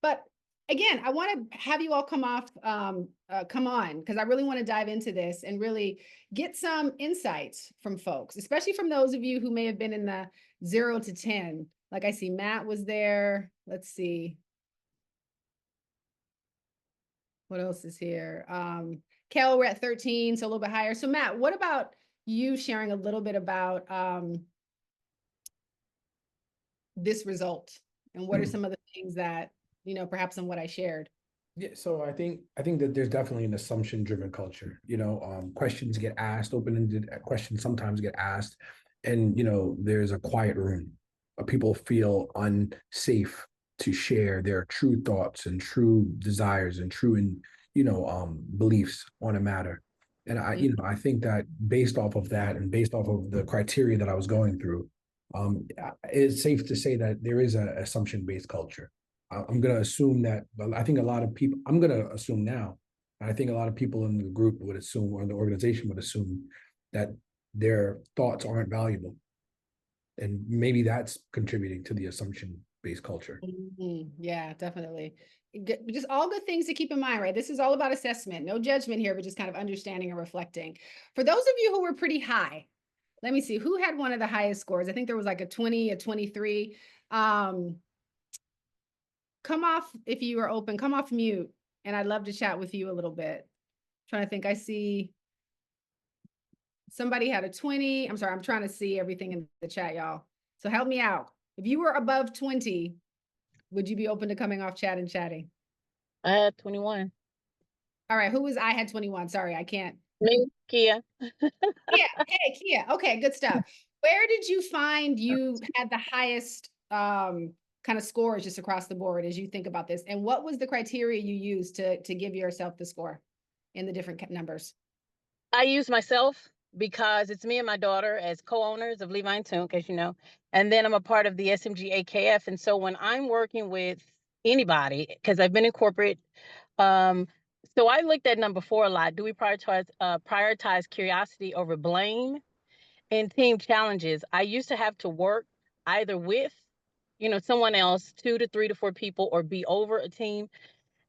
But again, I want to have you all come on, because I really want to dive into this and really get some insights from folks, especially from those of you who may have been in the 0 to 10. Like I see Matt was there. Let's see. What else is here? Kel, we're at 13, so a little bit higher. So Matt, what about you sharing a little bit about this result, and what are some of the things that, perhaps in what I shared? Yeah, so I think that there's definitely an assumption-driven culture. Questions get asked, open-ended questions sometimes get asked, and there's a quiet room. People feel unsafe to share their true thoughts and true desires and true beliefs on a matter. And I think that based off of that and based off of the criteria that I was going through, it's safe to say that there is an assumption-based culture. I'm going to assume that, I think a lot of people, I'm going to assume now, I think a lot of people in the group would assume, or the organization would assume, that their thoughts aren't valuable. And maybe that's contributing to the assumption-based culture. Yeah, definitely. Just all good things to keep in mind, right? This is all about assessment, no judgment here, but just kind of understanding and reflecting. For those of you who were pretty high, let me see, who had one of the highest scores? I think there was like a 20, a 23. Come off, if you are open, come off mute. And I'd love to chat with you a little bit. Trying to think, I see somebody had a 20. I'm sorry, I'm trying to see everything in the chat, y'all. So help me out. If you were above 20, would you be open to coming off chat and chatting? I had 21. All right, I had 21. Sorry, I can't. Me, Kia. Yeah, hey, Kia. Okay, good stuff. Where did you find you had the highest kind of scores just across the board as you think about this? And what was the criteria you used to give yourself the score in the different numbers? I use myself because it's me and my daughter as co-owners of Levi and Tunk, as you know, and then I'm a part of the SMG AKF. And so when I'm working with anybody, because I've been in corporate, so I looked at number 4 a lot. Do we prioritize curiosity over blame? In team challenges, I used to have to work either with, someone else, 2 to 3 to 4 people, or be over a team.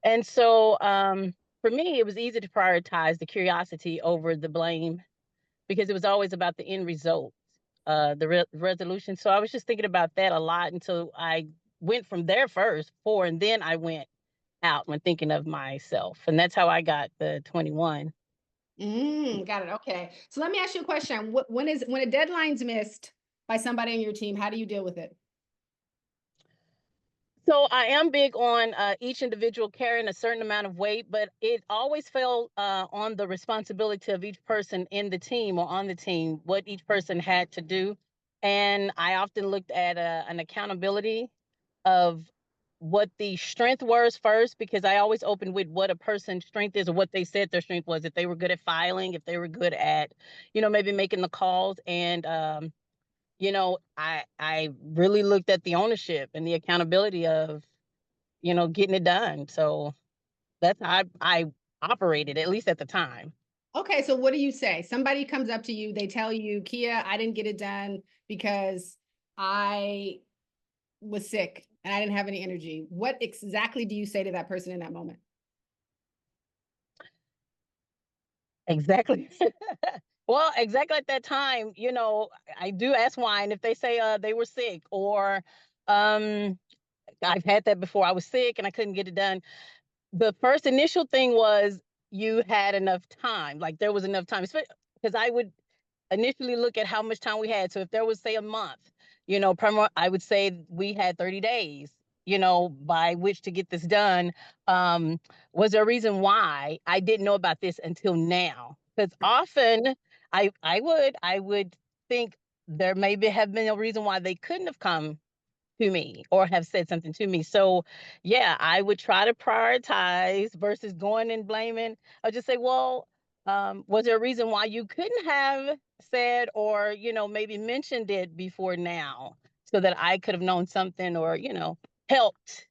And so for me, it was easy to prioritize the curiosity over the blame because it was always about the end result, the resolution. So I was just thinking about that a lot until I went from there first, 4, and then I went out when thinking of myself. And that's how I got the 21. Got it. Okay. So let me ask you a question. When a deadline's missed by somebody on your team, how do you deal with it? So I am big on each individual carrying a certain amount of weight, but it always fell on the responsibility of each person in the team or on the team, what each person had to do. And I often looked at an accountability of what the strength was first, because I always open with what a person's strength is or what they said their strength was. If they were good at filing, if they were good at, maybe making the calls. And I really looked at the ownership and the accountability of, getting it done. So that's how I operated, at least at the time. Okay, so what do you say? Somebody comes up to you, they tell you, Kia, I didn't get it done because I was sick and I didn't have any energy. What exactly do you say to that person in that moment? Exactly. Well, exactly at that time, I do ask why. And if they say they were sick, or I've had that before, I was sick and I couldn't get it done. The first initial thing was, you had enough time. Like, there was enough time, because I would initially look at how much time we had. So if there was, say, a month, I would say we had 30 days, by which to get this done. Was there a reason why I didn't know about this until now? Because often I would think there maybe have been a reason why they couldn't have come to me or have said something to me. So yeah, I would try to prioritize versus going and blaming. I'll just say, well, was there a reason why you couldn't have said, or, maybe mentioned it before now, so that I could have known something, or, helped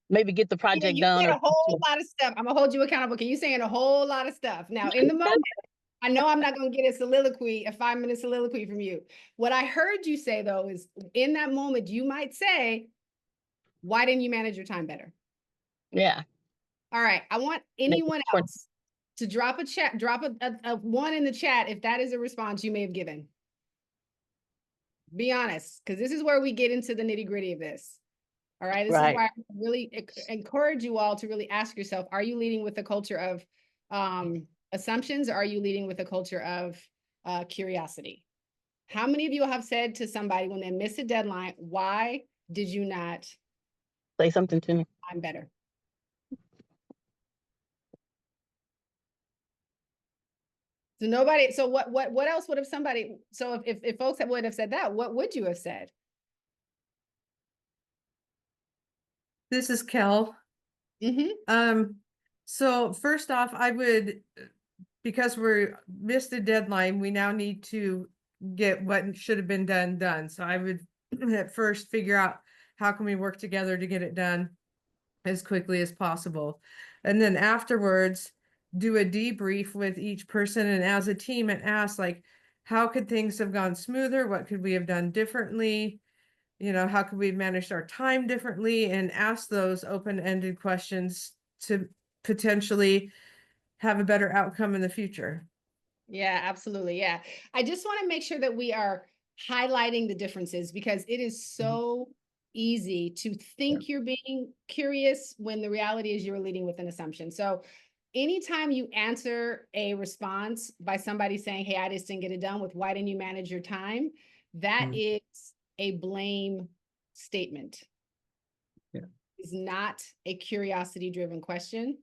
maybe get the Yeah, project you done, said or a whole lot of stuff. I'm gonna hold you accountable. Can you saying a whole lot of stuff? Now, in the moment, I know I'm not going to get a 5-minute soliloquy from you. What I heard you say, though, is in that moment, you might say, why didn't you manage your time better? Yeah. All right. I want anyone else to drop a 1 in the chat if that is a response you may have given. Be honest, because this is where we get into the nitty gritty of this. All right. This is why I really encourage you all to really ask yourself, are you leading with a culture of assumptions, or are you leading with a culture of curiosity? How many of you have said to somebody when they miss a deadline, why did you not say something to me? I'm better. So nobody, so what else would have somebody, so if folks would have said that, what would you have said? This is Kel. So first off, I would, because we're missed a deadline, we now need to get what should have been done. So I would at first figure out, how can we work together to get it done? as quickly as possible. And then afterwards, do a debrief with each person and as a team and ask, like, how could things have gone smoother? What could we have done differently? You know, how could we have managed our time differently? And ask those open-ended questions to potentially have a better outcome in the future. Yeah, absolutely. Yeah. I just want to make sure that we are highlighting the differences because it is so easy to think you're being curious when the reality is you're leading with an assumption. So anytime you answer a response by somebody saying, hey, I just didn't get it done with why didn't you manage your time? That is a blame statement. Yeah. It's not a curiosity driven question.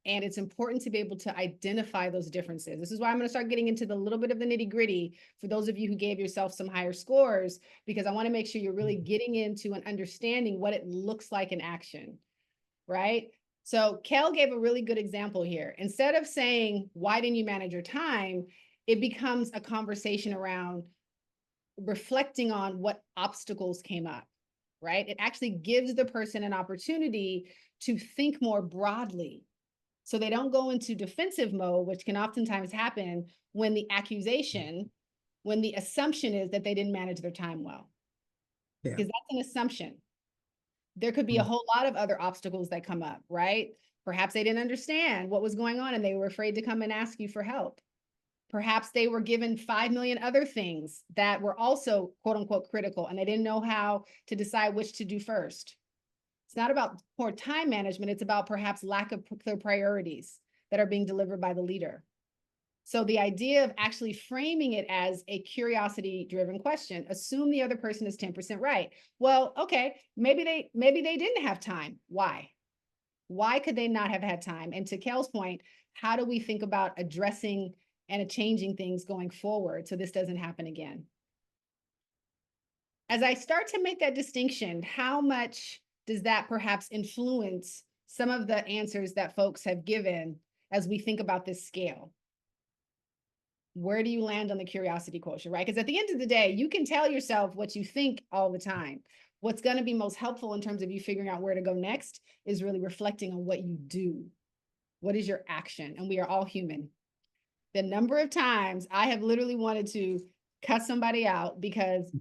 And it's important to be able to identify those differences. This is why I'm going to start getting into the little bit of the nitty gritty for those of you who gave yourself some higher scores, because I want to make sure you're really getting into and understanding what it looks like in action, right? So Kel gave a really good example here. Instead of saying, why didn't you manage your time? It becomes a conversation around reflecting on what obstacles came up, right? It actually gives the person an opportunity to think more broadly so they don't go into defensive mode, which can oftentimes happen when the assumption is that they didn't manage their time well. Yeah. Because that's an assumption. There could be a whole lot of other obstacles that come up, right? Perhaps they didn't understand what was going on and they were afraid to come and ask you for help. Perhaps they were given 5 million other things that were also quote unquote critical and they didn't know how to decide which to do first. It's not about poor time management. It's about perhaps lack of clear priorities that are being delivered by the leader. So the idea of actually framing it as a curiosity-driven question, assume the other person is 10% right. Well, okay, maybe they didn't have time. Why? Why could they not have had time? And to Kel's point, how do we think about addressing and changing things going forward so this doesn't happen again? As I start to make that distinction, how much does that perhaps influence some of the answers that folks have given as we think about this scale? Where do you land on the curiosity quotient, right? Because at the end of the day, you can tell yourself what you think all the time. What's going to be most helpful in terms of you figuring out where to go next is really reflecting on what you do. What is your action? And we are all human. The number of times I have literally wanted to cut somebody out because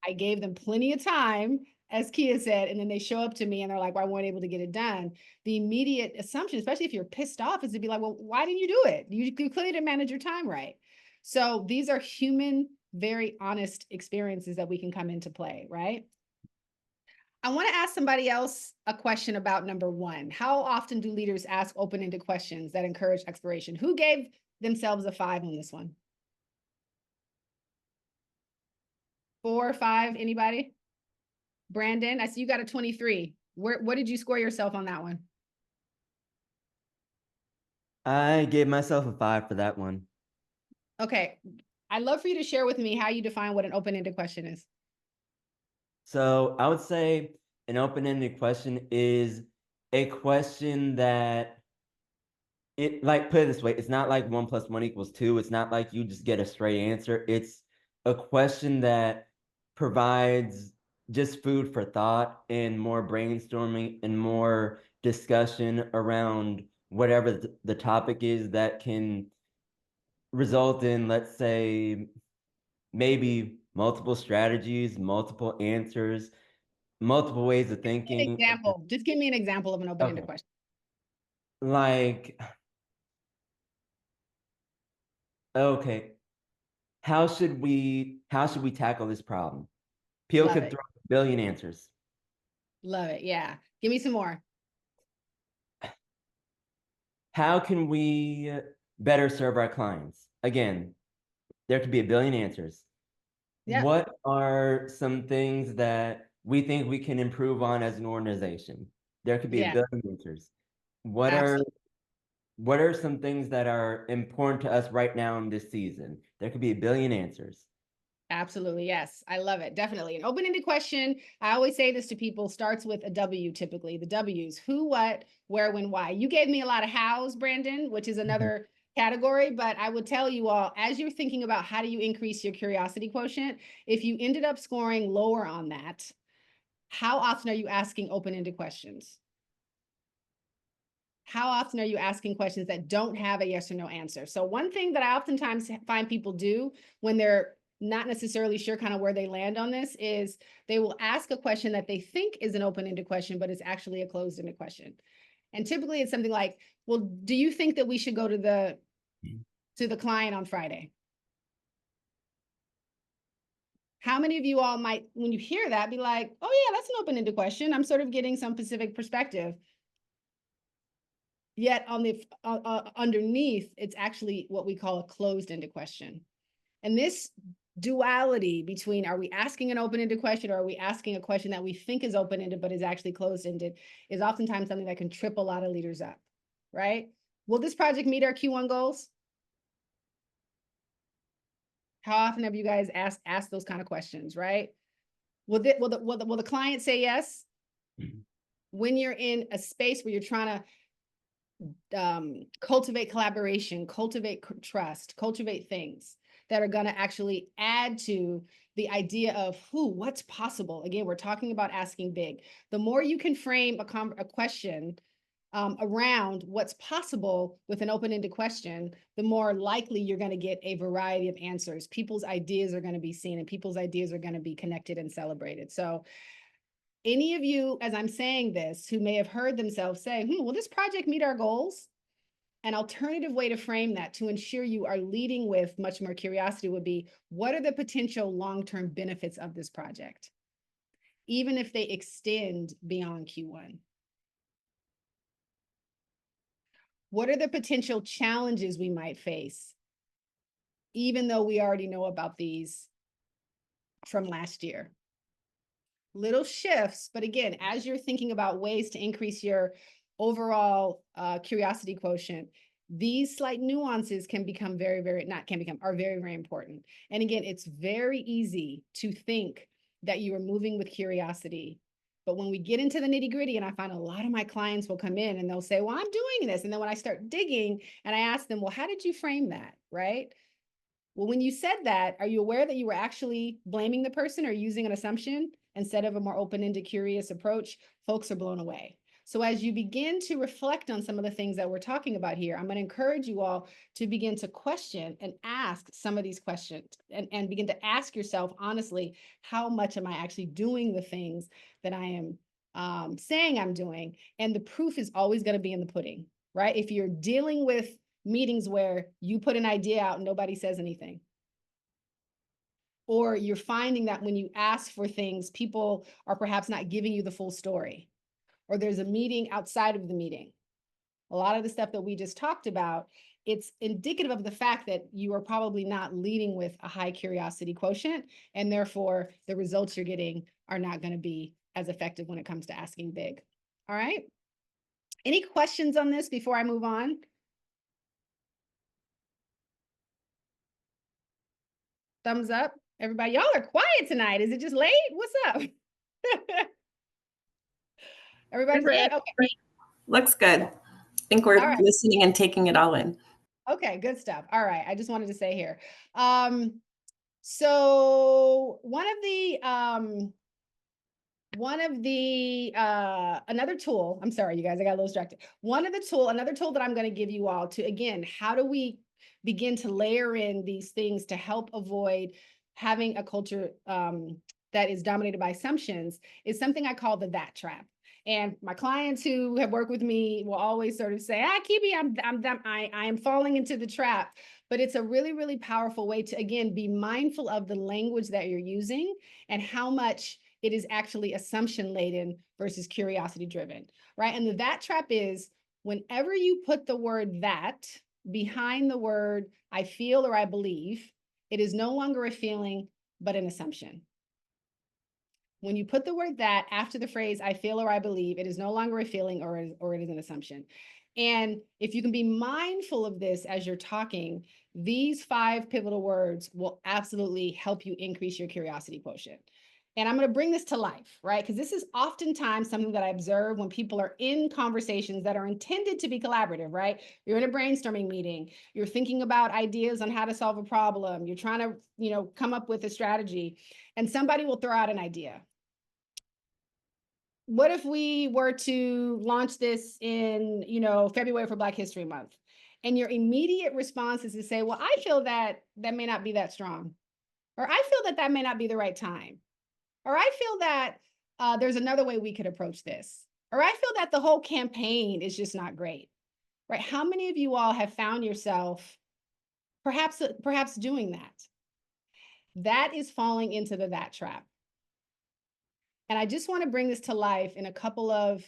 I gave them plenty of time, as Kia said, and then they show up to me and they're like, well, I wasn't able to get it done. The immediate assumption, especially if you're pissed off, is to be like, well, why didn't you do it? You clearly didn't manage your time right. So these are human, very honest experiences that we can come into play, right? I want to ask somebody else a question about number one. How often do leaders ask open-ended questions that encourage exploration? Who gave themselves a 5 on this one? 4 or 5, anybody? Brandon, I see you got a 23. What did you score yourself on that one? I gave myself a 5 for that one. Okay. I'd love for you to share with me how you define what an open-ended question is. So I would say an open-ended question is a question that like, put it this way, it's not like 1 + 1 = 2. It's not like you just get a straight answer. It's a question that provides just food for thought and more brainstorming and more discussion around whatever the topic is that can result in, let's say, maybe multiple strategies, multiple answers, multiple ways of thinking. Example. Just give me an example of an open-ended question. Like, okay, how should we tackle this problem? People Love could it. throw a billion answers. Love it. Yeah. Give me some more. How can we better serve our clients? Again, there could be a billion answers. Yeah. What are some things that we think we can improve on as an organization? There could be a Yeah. billion answers. What Absolutely. are some things that are important to us right now in this season? There could be a billion answers. Absolutely. Yes. I love it. Definitely. An open-ended question. I always say this to people, starts with a W typically. The W's: who, what, where, when, why. You gave me a lot of hows, Brandon, which is another category, but I would tell you all, as you're thinking about how do you increase your curiosity quotient, if you ended up scoring lower on that, how often are you asking open-ended questions? How often are you asking questions that don't have a yes or no answer? So one thing that I oftentimes find people do when they're not necessarily sure kind of where they land on this is they will ask a question that they think is an open-ended question, but it's actually a closed-ended question. And typically it's something like, well, do you think that we should go to the client on Friday? How many of you all might, when you hear that, be like, oh yeah, that's an open-ended question. I'm sort of getting some specific perspective. Yet on the underneath, it's actually what we call a closed-ended question. And this duality between, are we asking an open-ended question or are we asking a question that we think is open-ended but is actually closed-ended, is oftentimes something that can trip a lot of leaders up, right? Will this project meet our Q1 goals? How often have you guys asked those kind of questions, right? Will the client say yes? When you're in a space where you're trying to cultivate collaboration, cultivate trust, cultivate things that are going to actually add to the idea of what's possible. Again, we're talking about asking big. The more you can frame a question around what's possible with an open-ended question, the more likely you're going to get a variety of answers. People's ideas are going to be seen and people's ideas are going to be connected and celebrated. So any of you, as I'm saying this, who may have heard themselves say, will this project meet our goals? An alternative way to frame that to ensure you are leading with much more curiosity would be, what are the potential long-term benefits of this project, even if they extend beyond Q1? What are the potential challenges we might face, even though we already know about these from last year? Little shifts, but again, as you're thinking about ways to increase your overall curiosity quotient, these slight nuances can become are very, very important. And again, it's very easy to think that you are moving with curiosity. But when we get into the nitty gritty, and I find a lot of my clients will come in and they'll say, well, I'm doing this. And then when I start digging and I ask them, well, how did you frame that? Right? Well, when you said that, are you aware that you were actually blaming the person or using an assumption instead of a more open-ended, curious approach? Folks are blown away. So as you begin to reflect on some of the things that we're talking about here, I'm going to encourage you all to begin to question and ask some of these questions and begin to ask yourself, honestly, how much am I actually doing the things that I am saying I'm doing? And the proof is always going to be in the pudding, right? If you're dealing with meetings where you put an idea out and nobody says anything, or you're finding that when you ask for things, people are perhaps not giving you the full story, or there's a meeting outside of the meeting. A lot of the stuff that we just talked about, it's indicative of the fact that you are probably not leading with a high curiosity quotient, and therefore the results you're getting are not going to be as effective when it comes to asking big. All right. Any questions on this before I move on? Thumbs up. Everybody, y'all are quiet tonight. Is it just late? What's up? Everybody's good? Okay. Looks good. I think we're All right. listening and taking it all in. Okay, good stuff. All right. I just wanted to say here. So another tool, I'm sorry, you guys, I got a little distracted. Another tool that I'm going to give you all to, again, how do we begin to layer in these things to help avoid having a culture that is dominated by assumptions, is something I call the that trap. And my clients who have worked with me will always sort of say, Kibi, I am falling into the trap. But it's a really, really powerful way to, again, be mindful of the language that you're using and how much it is actually assumption laden versus curiosity driven, right? And the that trap is whenever you put the word that behind the word I feel or I believe, it is no longer a feeling, but an assumption. When you put the word that after the phrase I feel or I believe, it is no longer a feeling or it is an assumption. And if you can be mindful of this as you're talking, these 5 pivotal words will absolutely help you increase your curiosity quotient. And I'm going to bring this to life, right? Because this is oftentimes something that I observe when people are in conversations that are intended to be collaborative, right? You're in a brainstorming meeting, you're thinking about ideas on how to solve a problem, you're trying to, come up with a strategy, and somebody will throw out an idea. what if we were to launch this in, February for Black History Month? And your immediate response is to say, well, I feel that may not be that strong, or I feel that may not be the right time, or I feel that there's another way we could approach this, or I feel that the whole campaign is just not great, right? How many of you all have found yourself perhaps doing that? That is falling into the that trap. And I just want to bring this to life in a couple of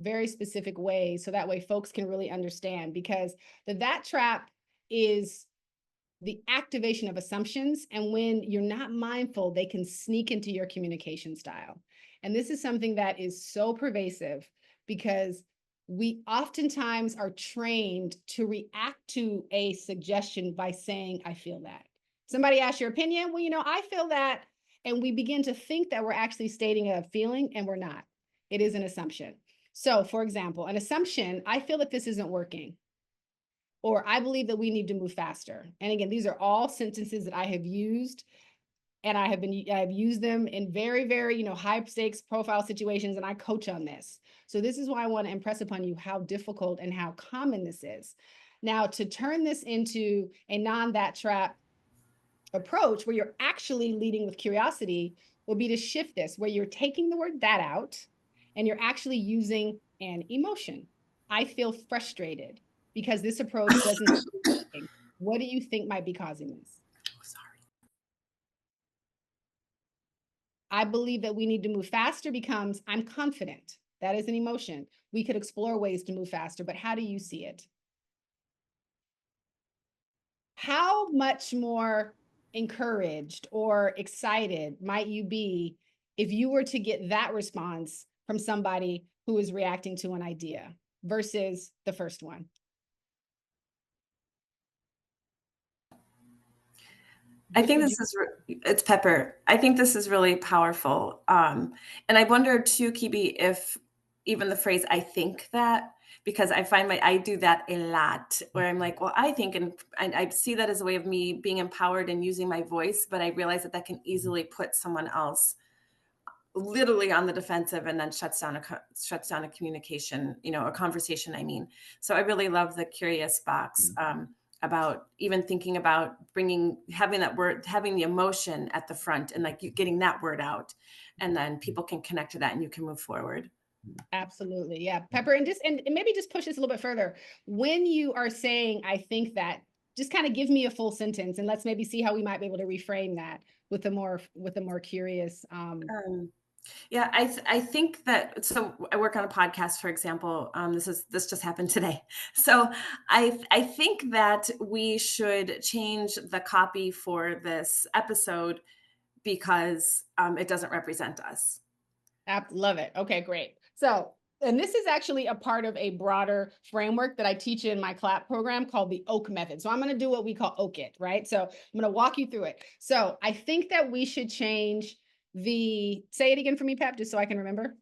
very specific ways so that way folks can really understand, because that trap is the activation of assumptions. And when you're not mindful, they can sneak into your communication style. And this is something that is so pervasive because we oftentimes are trained to react to a suggestion by saying, I feel that. Somebody asks your opinion. Well, I feel that. And we begin to think that we're actually stating a feeling, and we're not. It is an assumption. So, for example, an assumption, I feel that this isn't working, or I believe that we need to move faster. And again, these are all sentences that I have used, and I've used them in very, very, high stakes profile situations, and I coach on this. So this is why I want to impress upon you how difficult and how common this is. Now, to turn this into a that trap approach where you're actually leading with curiosity will be to shift this, where you're taking the word that out and you're actually using an emotion. I feel frustrated because this approach doesn't. What do you think might be causing this? Oh, sorry. I believe that we need to move faster becomes I'm confident. That is an emotion. We could explore ways to move faster, but how do you see it? How much more encouraged or excited might you be if you were to get that response from somebody who is reacting to an idea versus the first one? I think it's Pepper. I think this is really powerful. And I wonder too, Kibi, if even the phrase, I think that, because I find I do that a lot where I'm like, well, I think, and I see that as a way of me being empowered and using my voice, but I realize that can easily put someone else literally on the defensive and then shuts down a communication, a conversation, I mean. So I really love the curious box. About even thinking about having that word, having the emotion at the front, and like you getting that word out, and then people can connect to that and you can move forward. Absolutely. Yeah. Pepper, and maybe just push this a little bit further. When you are saying, I think that, just kind of give me a full sentence and let's maybe see how we might be able to reframe that with a more curious. Yeah, I think that, so I work on a podcast, for example. This just happened today. So I think that we should change the copy for this episode because it doesn't represent us. Love it. Okay, great. So, and this is actually a part of a broader framework that I teach in my CLAP program called the OAK method. So I'm going to do what we call OAK it, right? So I'm going to walk you through it. So I think that we should change say it again for me, Pep, just so I can remember.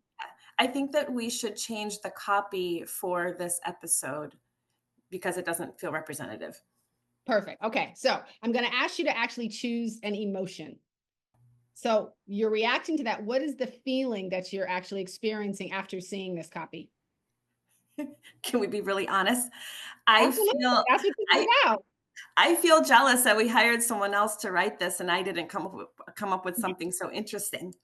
I think that we should change the copy for this episode because it doesn't feel representative. Perfect. Okay. So I'm going to ask you to actually choose an emotion. So you're reacting to that. What is the feeling that you're actually experiencing after seeing this copy? Can we be really honest? That's what it's about. I feel jealous that we hired someone else to write this and I didn't come up with something so interesting.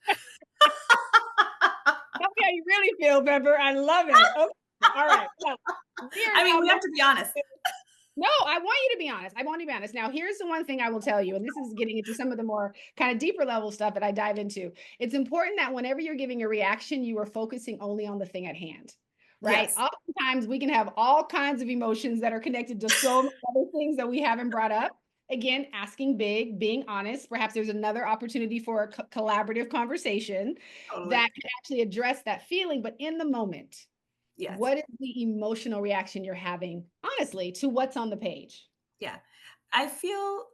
Okay, you really feel, Pepper. I love it. Okay. All right. So, we have to be honest. No, I want you to be honest. I want you to be honest. Now, here's the one thing I will tell you, and this is getting into some of the more kind of deeper level stuff that I dive into. It's important that whenever you're giving a reaction, you are focusing only on the thing at hand, right? Yes. Oftentimes, we can have all kinds of emotions that are connected to so many other things that we haven't brought up. Again, asking big, being honest. Perhaps there's another opportunity for a collaborative conversation that can actually address that feeling, but in the moment. Yes. What is the emotional reaction you're having, honestly, to what's on the page? Yeah, I feel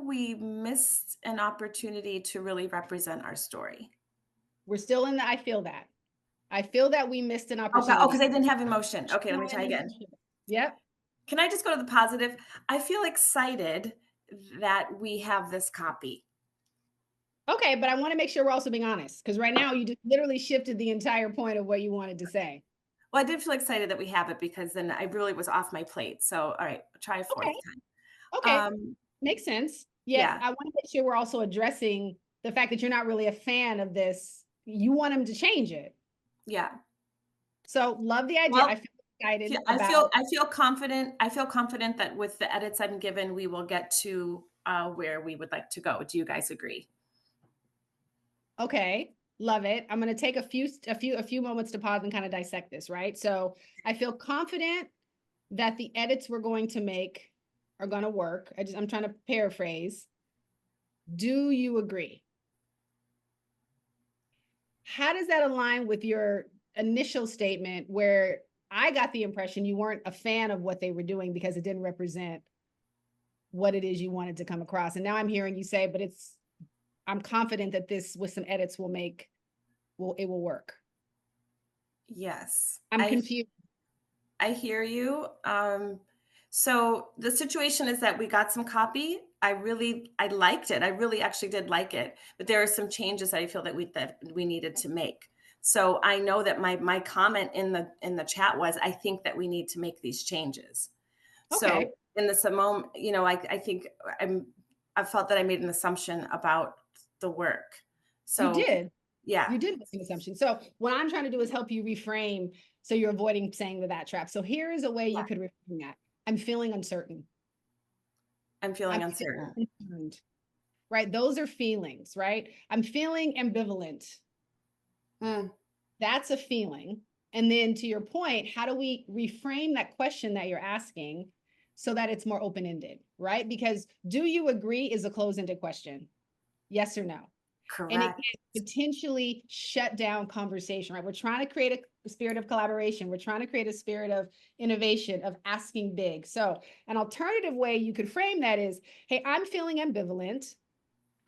we missed an opportunity to really represent our story. We're still in the I feel that. I feel that we missed an opportunity. Oh, because I didn't have emotion. Okay, let me try again. Yep. Can I just go to the positive? I feel excited that we have this copy. Okay, but I want to make sure we're also being honest, because right now you just literally shifted the entire point of what you wanted to say. Well, I did feel excited that we have it because then I really was off my plate. So, all right, try a fourth Okay, time. okay, Um, makes sense. Yet yeah, I want to make sure we're also addressing the fact that you're not really a fan of this. You want them to change it. yeah. So love the idea. I Well, feel excited I feel about. I feel confident. I feel confident that with the edits I'm given, we will get to where we would like to go. Do you guys agree? Okay, love it. I'm going to take a few moments to pause and kind of dissect this, right? So I feel confident that the edits we're going to make are going to work. I'm trying to paraphrase. Do you agree? How does that align with your initial statement where I got the impression you weren't a fan of what they were doing because it didn't represent what it is you wanted to come across? And now I'm hearing you say, but I'm confident that this with some edits it will work. Yes. I'm confused. I hear you. So the situation is that we got some copy. I liked it. I really actually did like it, but there are some changes I feel that we needed to make. So I know that my comment in the chat was, I think that we need to make these changes. So Okay. in this moment, I think I felt that I made an assumption about the work. You So did. yeah, You did make an assumption. So what I'm trying to do is help you reframe so you're avoiding saying that trap. So here is a way you could reframe that. I'm feeling uncertain. I'm feeling I'm uncertain. feeling concerned, right? Those are feelings, right? I'm feeling ambivalent. Mm, That's a feeling. And then to your point, how do we reframe that question that you're asking so that it's more open-ended, right? Because do you agree is a closed-ended question. Yes or no? And it correct. can potentially shut down conversation, right? We're trying to create a spirit of collaboration. We're trying to create a spirit of innovation, of asking big. So an alternative way you could frame that is, hey, I'm feeling ambivalent.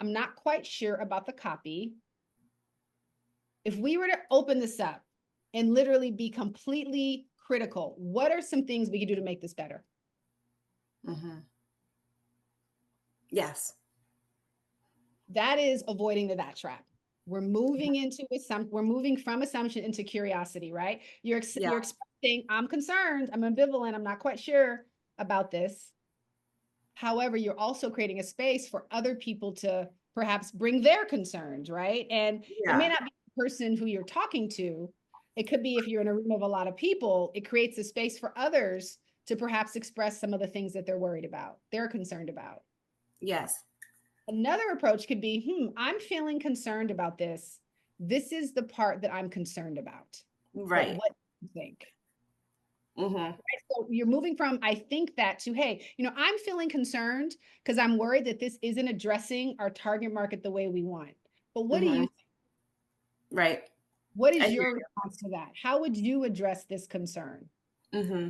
I'm not quite sure about the copy. If we were to open this up and literally be completely critical, what are some things we could do to make this better? Mm-hmm. Yes. That is avoiding that trap. We're moving from assumption into curiosity, right? You're Yeah. expressing, I'm concerned, I'm ambivalent, I'm not quite sure about this. However, you're also creating a space for other people to perhaps bring their concerns, right? And it may Yeah. not be the person who you're talking to. It could be if you're in a room of a lot of people, it creates a space for others to perhaps express some of the things that they're worried about, they're concerned about. Yes. Another approach could be, I'm feeling concerned about this. This is the part that I'm concerned about. But Right. what do you think? Mm-hmm. Right? So you're moving from, I think that to, hey, I'm feeling concerned because I'm worried that this isn't addressing our target market the way we want. But what do Mm-hmm. you think? Right. What I is hear your response to that? How would you address this concern? you. Mm-hmm.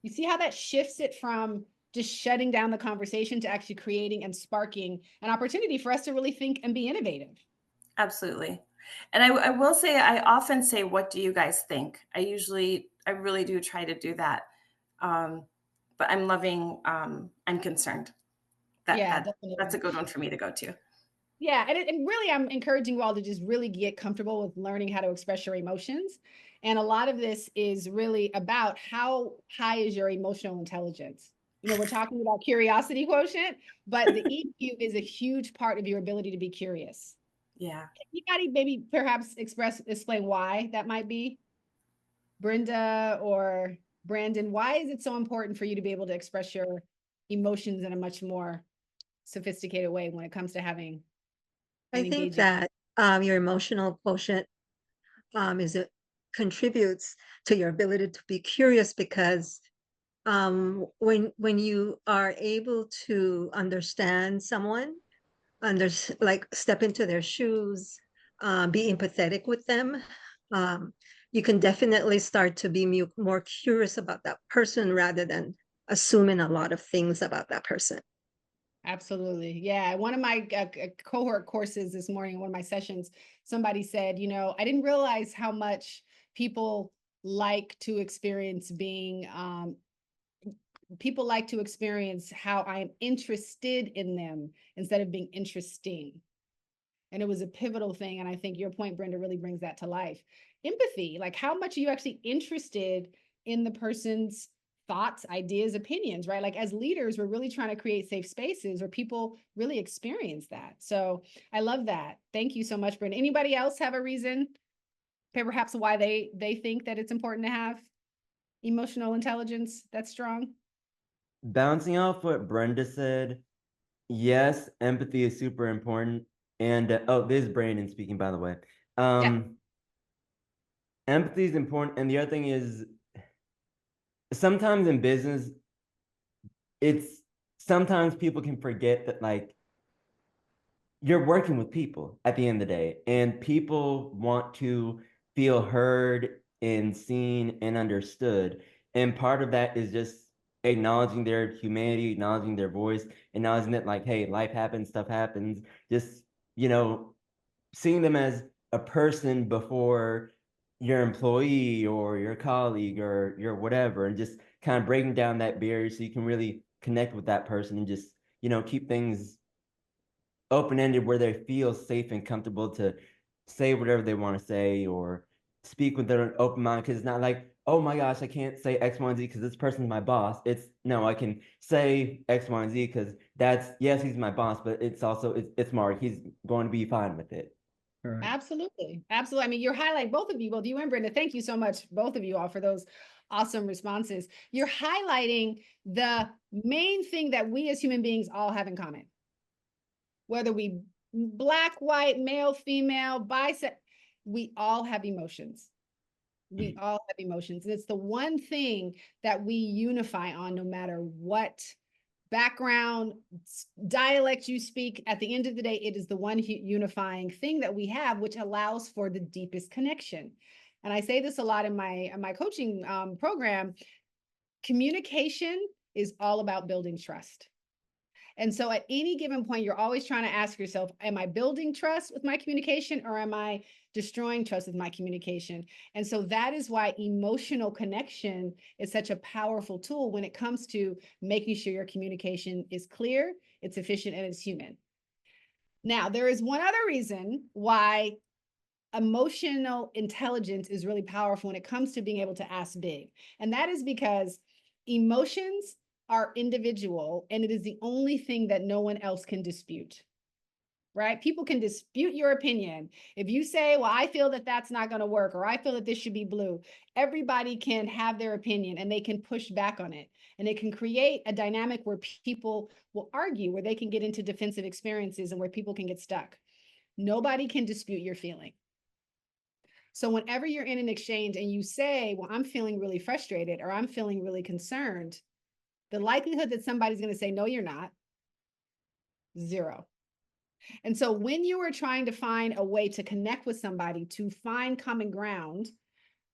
You see how that shifts it from just shutting down the conversation to actually creating and sparking an opportunity for us to really think and be innovative. Absolutely. And I will say, I often say, what do you guys think? I really do try to do that. But I'm loving, I'm concerned. Yeah, That's a definitely. good one for me to go to. Yeah, and really, I'm encouraging you all to just really get comfortable with learning how to express your emotions. And a lot of this is really about how high is your emotional intelligence. We're talking about curiosity quotient, but the EQ is a huge part of your ability to be curious. Yeah. Anybody maybe perhaps explain why that might be? Brenda or Brandon, why is it so important for you to be able to express your emotions in a much more sophisticated way when it comes to having I and think engaging? that your emotional quotient it contributes to your ability to be curious because when you are able to understand someone, like step into their shoes, be empathetic with them, um, you can definitely start to be more curious about that person rather than assuming a lot of things about that person. Absolutely. Yeah. One of my cohort courses this morning, one of my sessions, somebody said, I didn't realize how much people like to experience people like to experience how I'm interested in them instead of being interesting. And it was a pivotal thing. And I think your point, Brenda, really brings that to life. Empathy, like how much are you actually interested in the person's thoughts, ideas, opinions, right? Like as leaders, we're really trying to create safe spaces where people really experience that. So I love that. Thank you so much, Brenda. Anybody else have a reason, perhaps why they think that it's important to have emotional intelligence that's strong? Bouncing off what Brenda said, yes, empathy is super important. And oh, this is Brandon speaking, by the way. Yeah. Empathy is important. And the other thing is, sometimes in business, it's sometimes people can forget that like you're working with people at the end of the day, and people want to feel heard and seen and understood. And part of that is just acknowledging their humanity, acknowledging their voice, acknowledging that like, hey, life happens, stuff happens. Just, seeing them as a person before your employee or your colleague or your whatever, and just kind of breaking down that barrier so you can really connect with that person and just, keep things open-ended where they feel safe and comfortable to say whatever they want to say or speak with their open mind, because it's not like, oh my gosh, I can't say X, Y, and Z because this person's my boss. It's no, I can say X, Y, and Z because that's, yes, he's my boss, but it's also it's Mark. He's going to be fine with it. Right. Absolutely. Absolutely. I mean, you're highlighting both of you, both you and Brenda. Thank you so much, both of you all, for those awesome responses. You're highlighting the main thing that we as human beings all have in common. Whether we black, white, male, female, bisexual, we all have emotions. We all have emotions. And it's the one thing that we unify on no matter what background, dialect you speak. At the end of the day, it is the one unifying thing that we have, which allows for the deepest connection. And I say this a lot in my coaching program. Communication is all about building trust. And so at any given point, you're always trying to ask yourself, am I building trust with my communication, or am I destroying trust with my communication? And so that is why emotional connection is such a powerful tool when it comes to making sure your communication is clear, it's efficient, and it's human. Now, there is one other reason why emotional intelligence is really powerful when it comes to being able to ask big. And that is because emotions are individual, and it is the only thing that no one else can dispute, right? People can dispute your opinion. If you say, well, I feel that that's not going to work, or I feel that this should be blue, everybody can have their opinion and they can push back on it. And it can create a dynamic where people will argue, where they can get into defensive experiences and where people can get stuck. Nobody can dispute your feeling. So whenever you're in an exchange and you say, well, I'm feeling really frustrated, or I'm feeling really concerned, the likelihood that somebody's going to say, no, you're not, 0. And so when you are trying to find a way to connect with somebody, to find common ground,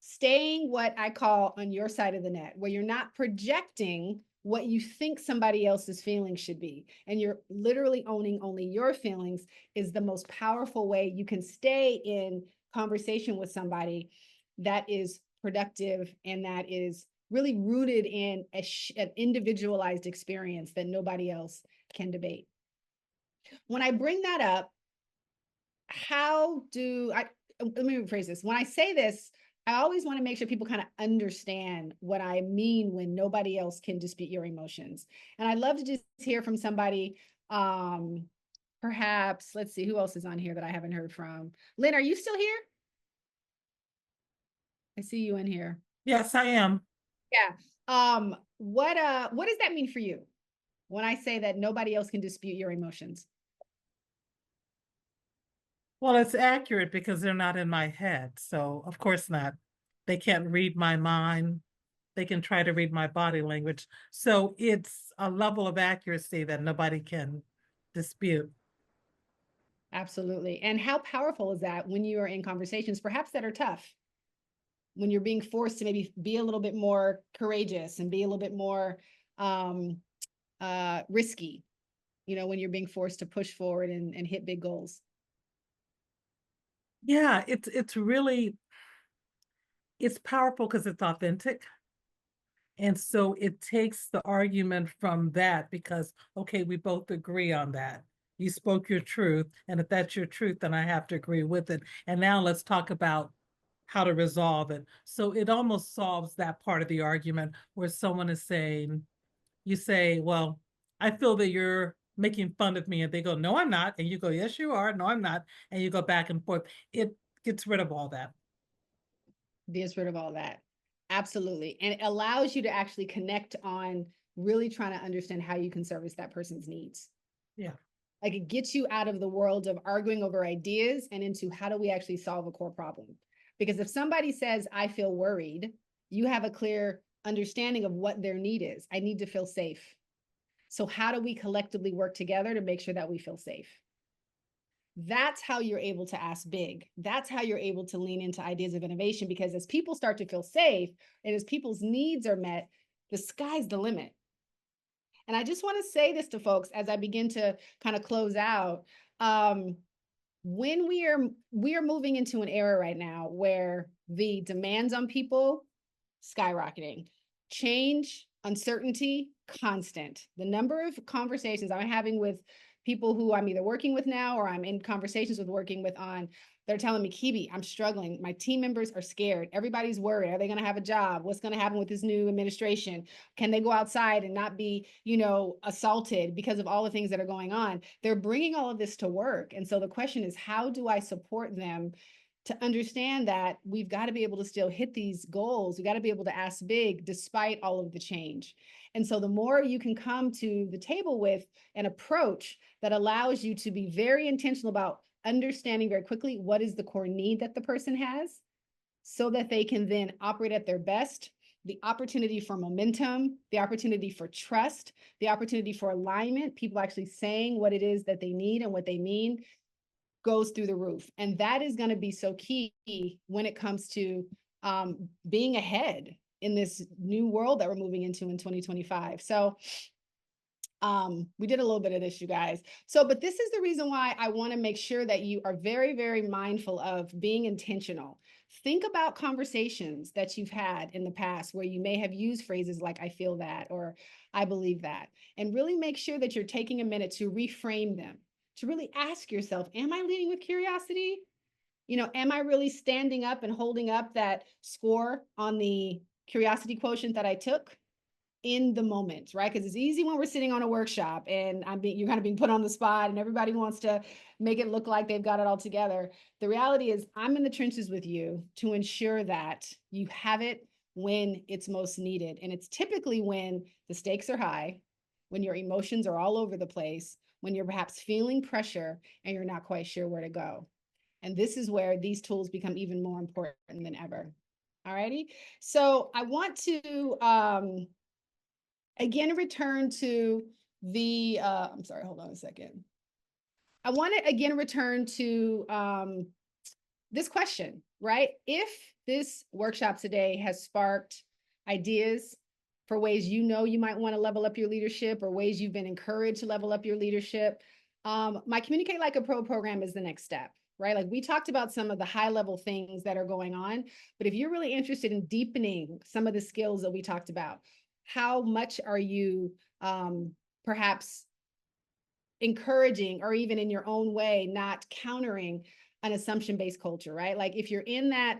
staying what I call on your side of the net, where you're not projecting what you think somebody else's feelings should be, and you're literally owning only your feelings, is the most powerful way you can stay in conversation with somebody that is productive and that is really rooted in an individualized experience that nobody else can debate. When I bring that up, let me rephrase this. When I say this, I always want to make sure people kind of understand what I mean when nobody else can dispute your emotions. And I'd love to just hear from somebody, perhaps, let's see, who else is on here that I haven't heard from? Lynn, are you still here? I see you in here. Yes, I am. Yeah. What does that mean for you when I say that nobody else can dispute your emotions? Well, it's accurate because they're not in my head. So of course not. They can't read my mind. They can try to read my body language. So it's a level of accuracy that nobody can dispute. Absolutely. And how powerful is that when you are in conversations, perhaps that are tough, when you're being forced to maybe be a little bit more courageous and be a little bit more risky, when you're being forced to push forward and hit big goals? Yeah, it's really, it's powerful because it's authentic. And so it takes the argument from that because, okay, we both agree on that. you spoke your truth. And if that's your truth, then I have to agree with it. And now let's talk about how to resolve it. So it almost solves that part of the argument where someone is saying, you say, well, I feel that you're making fun of me. And they go, no, I'm not. And you go, yes, you are. No, I'm not. And you go back and forth. It gets rid of all that. Gets rid of all that. Absolutely. And it allows you to actually connect on really trying to understand how you can service that person's needs. Yeah. Like it gets you out of the world of arguing over ideas and into how do we actually solve a core problem? Because if somebody says, I feel worried, you have a clear understanding of what their need is. I need to feel safe. So how do we collectively work together to make sure that we feel safe? That's how you're able to ask big. That's how you're able to lean into ideas of innovation, because as people start to feel safe and as people's needs are met, the sky's the limit. And I just want to say this to folks as I begin to kind of close out. When we are moving into an era right now where the demands on people skyrocketing, change, uncertainty, constant. The number of conversations I'm having with people who I'm either working with now or I'm in conversations with working with on, they're telling me, Kibi, I'm struggling. My team members are scared. Everybody's worried. Are they going to have a job? What's going to happen with this new administration? Can they go outside and not be, assaulted because of all the things that are going on? They're bringing all of this to work. And so the question is, how do I support them to understand that we've got to be able to still hit these goals? We got to be able to ask big despite all of the change. And so the more you can come to the table with an approach that allows you to be very intentional about understanding very quickly what is the core need that the person has, so that they can then operate at their best, the opportunity for momentum, the opportunity for trust, the opportunity for alignment, people actually saying what it is that they need and what they mean, goes through the roof. And that is going to be so key when it comes to being ahead in this new world that we're moving into in 2025. So we did a little bit of this, you guys. But this is the reason why I want to make sure that you are very, very mindful of being intentional. Think about conversations that you've had in the past where you may have used phrases like, I feel that, or I believe that, and really make sure that you're taking a minute to reframe them, to really ask yourself, am I leading with curiosity? Am I really standing up and holding up that score on the curiosity quotient that I took in the moment, right? Because it's easy when we're sitting on a workshop and you're kind of being put on the spot and everybody wants to make it look like they've got it all together. The reality is I'm in the trenches with you to ensure that you have it when it's most needed. And it's typically when the stakes are high, when your emotions are all over the place, when you're perhaps feeling pressure and you're not quite sure where to go. And this is where these tools become even more important than ever. All righty. So I want to again return to the I'm sorry, hold on a second. I want to again return to this question, right? If this workshop today has sparked ideas for ways you might want to level up your leadership, or ways you've been encouraged to level up your leadership, my Communicate Like a Pro program is the next step, right? Like we talked about some of the high level things that are going on, but if you're really interested in deepening some of the skills that we talked about, how much are you perhaps encouraging, or even in your own way, not countering an assumption-based culture, right? Like if you're in that,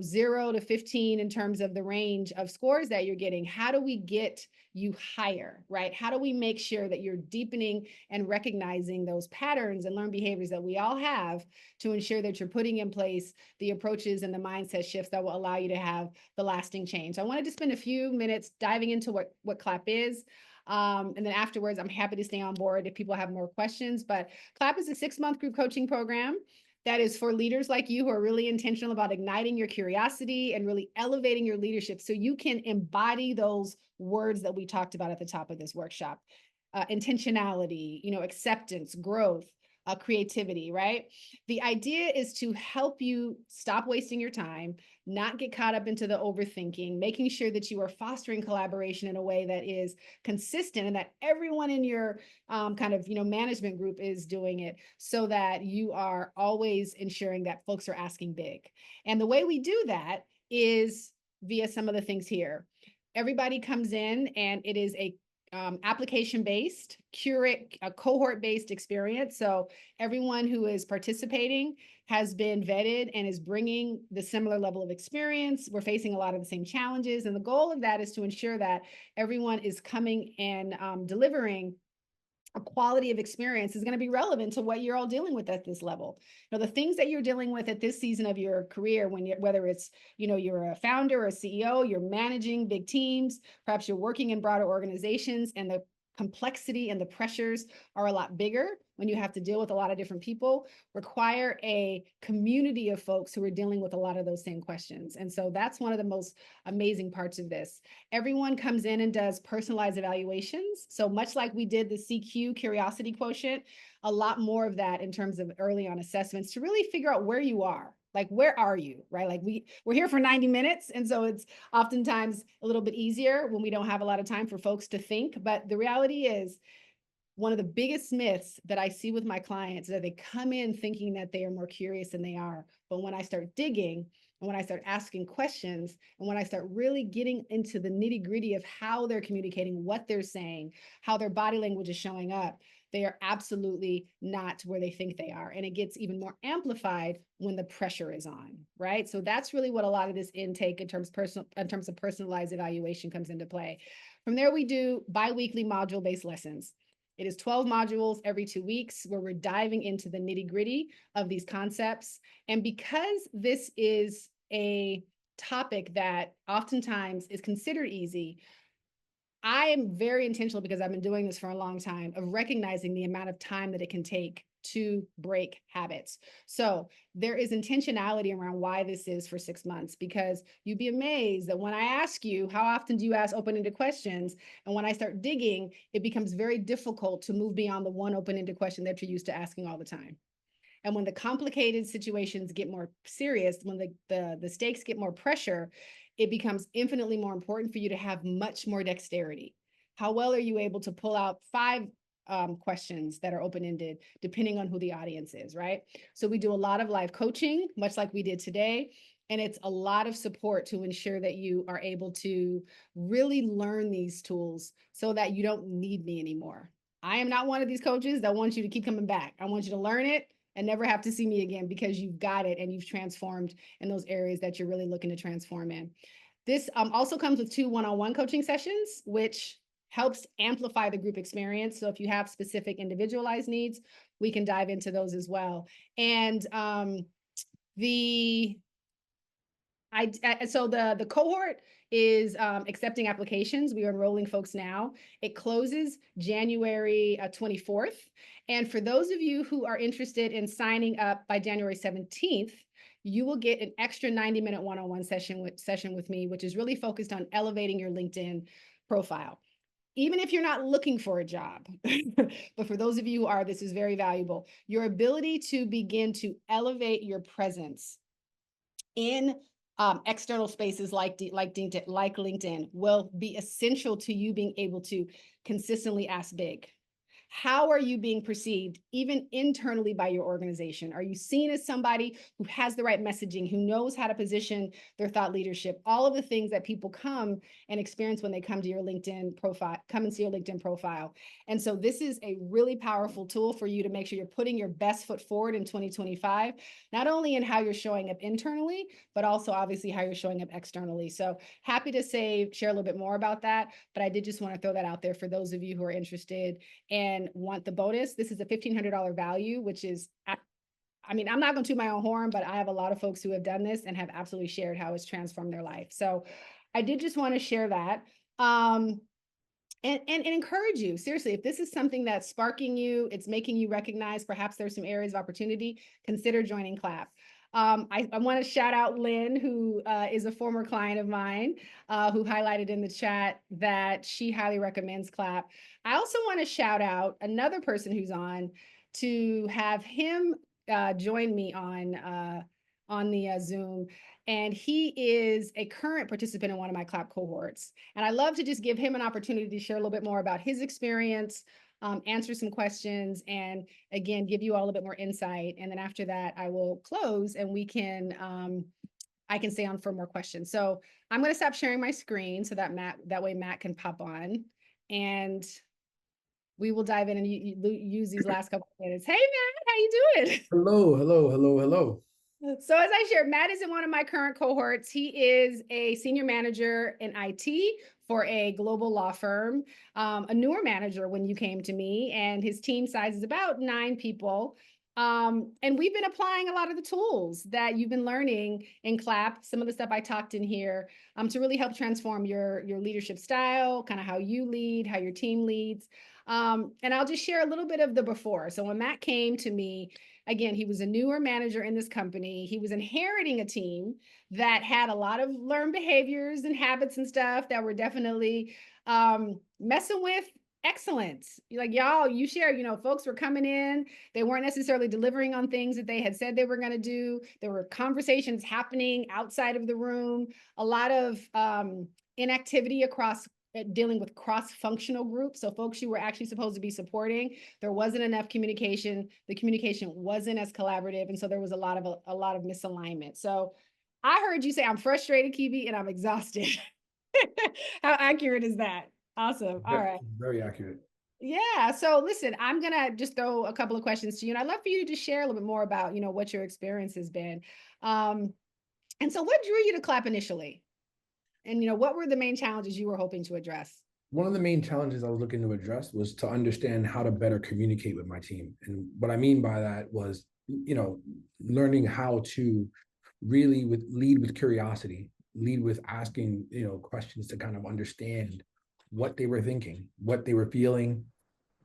0 to 15 in terms of the range of scores that you're getting, how do we get you higher, right? How do we make sure that you're deepening and recognizing those patterns and learned behaviors that we all have to ensure that you're putting in place the approaches and the mindset shifts that will allow you to have the lasting change? So I wanted to spend a few minutes diving into what CLAP is. And then afterwards, I'm happy to stay on board if people have more questions. But CLAP is a 6-month group coaching program that is for leaders like you who are really intentional about igniting your curiosity and really elevating your leadership so you can embody those words that we talked about at the top of this workshop. Intentionality, acceptance, growth, creativity, right? The idea is to help you stop wasting your time, not get caught up into the overthinking, making sure that you are fostering collaboration in a way that is consistent and that everyone in your management group is doing it, so that you are always ensuring that folks are asking big. And the way we do that is via some of the things here. Everybody comes in and it is application-based, cohort-based experience. So everyone who is participating has been vetted and is bringing the similar level of experience. We're facing a lot of the same challenges. And the goal of that is to ensure that everyone is coming and delivering a quality of experience is going to be relevant to what you're all dealing with at this level. You know, the things that you're dealing with at this season of your career, whether it's, you know, you're a founder or a CEO, you're managing big teams, perhaps you're working in broader organizations, and the complexity and the pressures are a lot bigger when you have to deal with a lot of different people, require a community of folks who are dealing with a lot of those same questions. And so that's one of the most amazing parts of this. Everyone comes in and does personalized evaluations. So much like we did the CQ curiosity quotient, a lot more of that in terms of early on assessments to really figure out where you are. Like, where are you, right? Like we're here for 90 minutes. And so it's oftentimes a little bit easier when we don't have a lot of time for folks to think. But the reality is, one of the biggest myths that I see with my clients is that they come in thinking that they are more curious than they are. But when I start digging and when I start asking questions and when I start really getting into the nitty gritty of how they're communicating, what they're saying, how their body language is showing up, they are absolutely not where they think they are. And it gets even more amplified when the pressure is on, right? So that's really what a lot of this intake in terms of personalized evaluation comes into play. From there, we do bi-weekly module-based lessons. It is 12 modules every 2 weeks where we're diving into the nitty-gritty of these concepts. And because this is a topic that oftentimes is considered easy, I am very intentional, because I've been doing this for a long time, of recognizing the amount of time that it can take to break habits. So there is intentionality around why this is for 6 months, because you'd be amazed that when I ask you, how often do you ask open-ended questions? And when I start digging, it becomes very difficult to move beyond the one open-ended question that you're used to asking all the time. And when the complicated situations get more serious, when the stakes get more pressure, it becomes infinitely more important for you to have much more dexterity. How well are you able to pull out 5 questions that are open-ended, depending on who the audience is, right? So we do a lot of live coaching, much like we did today. And it's a lot of support to ensure that you are able to really learn these tools so that you don't need me anymore. I am not one of these coaches that wants you to keep coming back. I want you to learn it and never have to see me again, because you've got it and you've transformed in those areas that you're really looking to transform in. This also comes with 2 one-on-one coaching sessions, which helps amplify the group experience. So if you have specific individualized needs, we can dive into those as well. And the cohort is accepting applications. We are enrolling folks now. It closes January 24th. And for those of you who are interested in signing up by January 17th, you will get an extra 90-minute one-on-one session with me, which is really focused on elevating your LinkedIn profile. Even if you're not looking for a job, but for those of you who are, this is very valuable. Your ability to begin to elevate your presence in external spaces like LinkedIn will be essential to you being able to consistently ask big. How are you being perceived, even internally, by your organization? Are you seen as somebody who has the right messaging, who knows how to position their thought leadership? All of the things that people come and experience when they come to your LinkedIn profile, come and see your LinkedIn profile. And so this is a really powerful tool for you to make sure you're putting your best foot forward in 2025, not only in how you're showing up internally, but also obviously how you're showing up externally. So happy to share a little bit more about that, but I did just want to throw that out there for those of you who are interested and want the bonus. This is a $1,500 value, which is, I mean, I'm not going to toot my own horn, but I have a lot of folks who have done this and have absolutely shared how it's transformed their life. So I did just want to share that. And encourage you, seriously, if this is something that's sparking you, it's making you recognize perhaps there's some areas of opportunity, consider joining CLAP. I want to shout out Lynn, who is a former client of mine, who highlighted in the chat that she highly recommends CLAP. I also want to shout out another person who's on, to have him join me on the Zoom. And he is a current participant in one of my CLAP cohorts. And I love to just give him an opportunity to share a little bit more about his experience, answer some questions, and again, give you all a little bit more insight. And then after that, I will close and we can, I can stay on for more questions. So I'm going to stop sharing my screen so that that way Matt can pop on. and we will dive in and use these last couple of minutes. Hey, Matt, how you doing? Hello, hello, hello, hello. So as I shared, Matt is in one of my current cohorts. He is a senior manager in IT for a global law firm, a newer manager when you came to me, and his team size is about 9 people. And we've been applying a lot of the tools that you've been learning in CLAP, some of the stuff I talked in here, to really help transform your leadership style, kind of how you lead, how your team leads. And I'll just share a little bit of the before. So when Matt came to me, again, he was a newer manager in this company. He was inheriting a team that had a lot of learned behaviors and habits and stuff that were definitely messing with excellence. Like y'all, you share, folks were coming in, they weren't necessarily delivering on things that they had said they were going to do. There were conversations happening outside of the room, a lot of inactivity across dealing with cross-functional groups. So folks you were actually supposed to be supporting, there wasn't enough communication. The communication wasn't as collaborative. And so there was a lot of misalignment. So I heard you say, I'm frustrated, Kibi, and I'm exhausted. How accurate is that? Awesome. All right. Very accurate. Yeah. So listen, I'm going to just throw a couple of questions to you. And I'd love for you to just share a little bit more about, what your experience has been. And so what drew you to CLAP initially? And, what were the main challenges you were hoping to address? One of the main challenges I was looking to address was to understand how to better communicate with my team. And what I mean by that was, learning how to really lead with curiosity, lead with asking, questions to kind of understand what they were thinking, what they were feeling,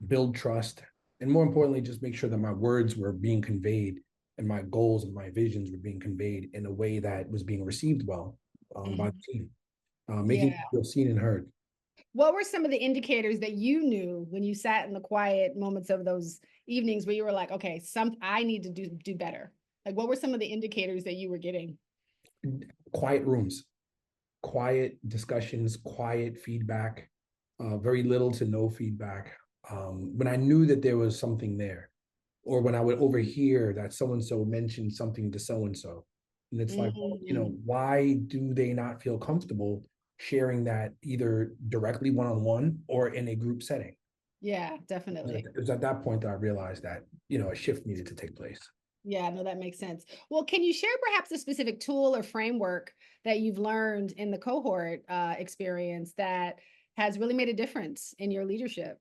build trust, and more importantly, just make sure that my words were being conveyed and my goals and my visions were being conveyed in a way that was being received well by the team, making Yeah. them feel seen and heard. What were some of the indicators that you knew when you sat in the quiet moments of those evenings where you were like, okay, I need to do better? Like, what were some of the indicators that you were getting? Quiet rooms, quiet discussions, quiet feedback, very little to no feedback. When I knew that there was something there, or when I would overhear that so-and-so mentioned something to so-and-so. And it's like, well, why do they not feel comfortable sharing that either directly one-on-one or in a group setting? Yeah, definitely. It was at that point that I realized that, a shift needed to take place. Yeah, no, that makes sense. Well, can you share perhaps a specific tool or framework that you've learned in the cohort experience that has really made a difference in your leadership?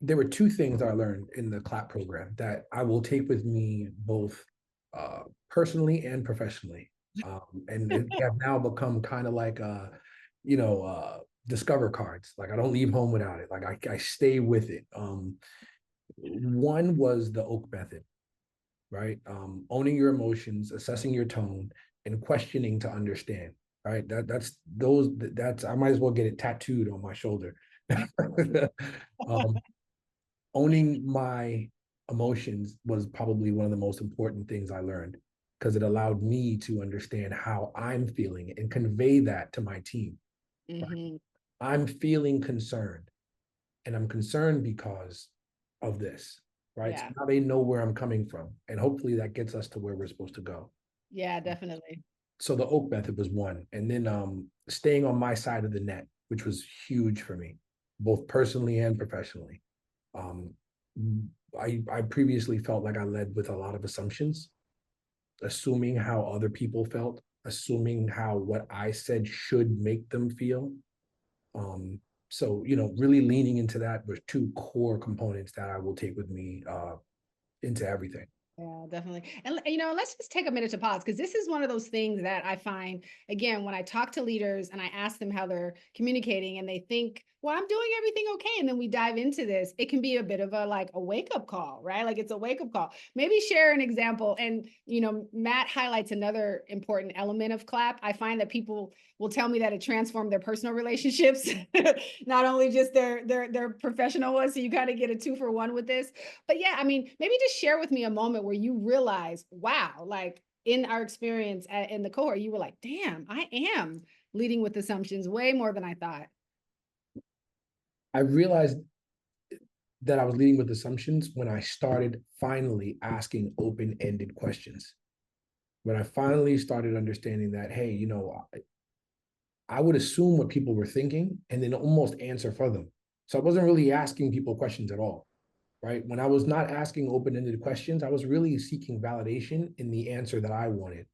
There were 2 things I learned in the CLAP program that I will take with me both personally and professionally. And they have now become kind of like, discover cards. Like I don't leave home without it. Like I stay with it. One was the Oak method, right? Owning your emotions, assessing your tone, and questioning to understand. Right. That's I might as well get it tattooed on my shoulder. Owning my emotions was probably one of the most important things I learned because it allowed me to understand how I'm feeling and convey that to my team. Mm-hmm. I'm feeling concerned, and I'm concerned because of this, right? Yeah. So now they know where I'm coming from, and hopefully that gets us to where we're supposed to go. Yeah, definitely. So the Oak method was one, and then staying on my side of the net, which was huge for me, both personally and professionally. I previously felt like I led with a lot of assumptions, assuming how other people felt, assuming how what I said should make them feel. So, really leaning into that were 2 core components that I will take with me into everything. Yeah, definitely. And let's just take a minute to pause because this is one of those things that I find, again, when I talk to leaders and I ask them how they're communicating and they think, well, I'm doing everything okay. And then we dive into this, it can be a bit of a wake-up call, right? Like it's a wake-up call. Maybe share an example. And, Matt highlights another important element of CLAP. I find that people will tell me that it transformed their personal relationships, not only just their professional ones. So you kind of get a 2-for-1 with this. But yeah, I mean, maybe just share with me a moment where you realize, wow, like in our experience in the cohort, you were like, damn, I am leading with assumptions way more than I thought. I realized that I was leading with assumptions when I started finally asking open-ended questions. When I finally started understanding that, hey, I would assume what people were thinking and then almost answer for them. So I wasn't really asking people questions at all, right? When I was not asking open-ended questions, I was really seeking validation in the answer that I wanted.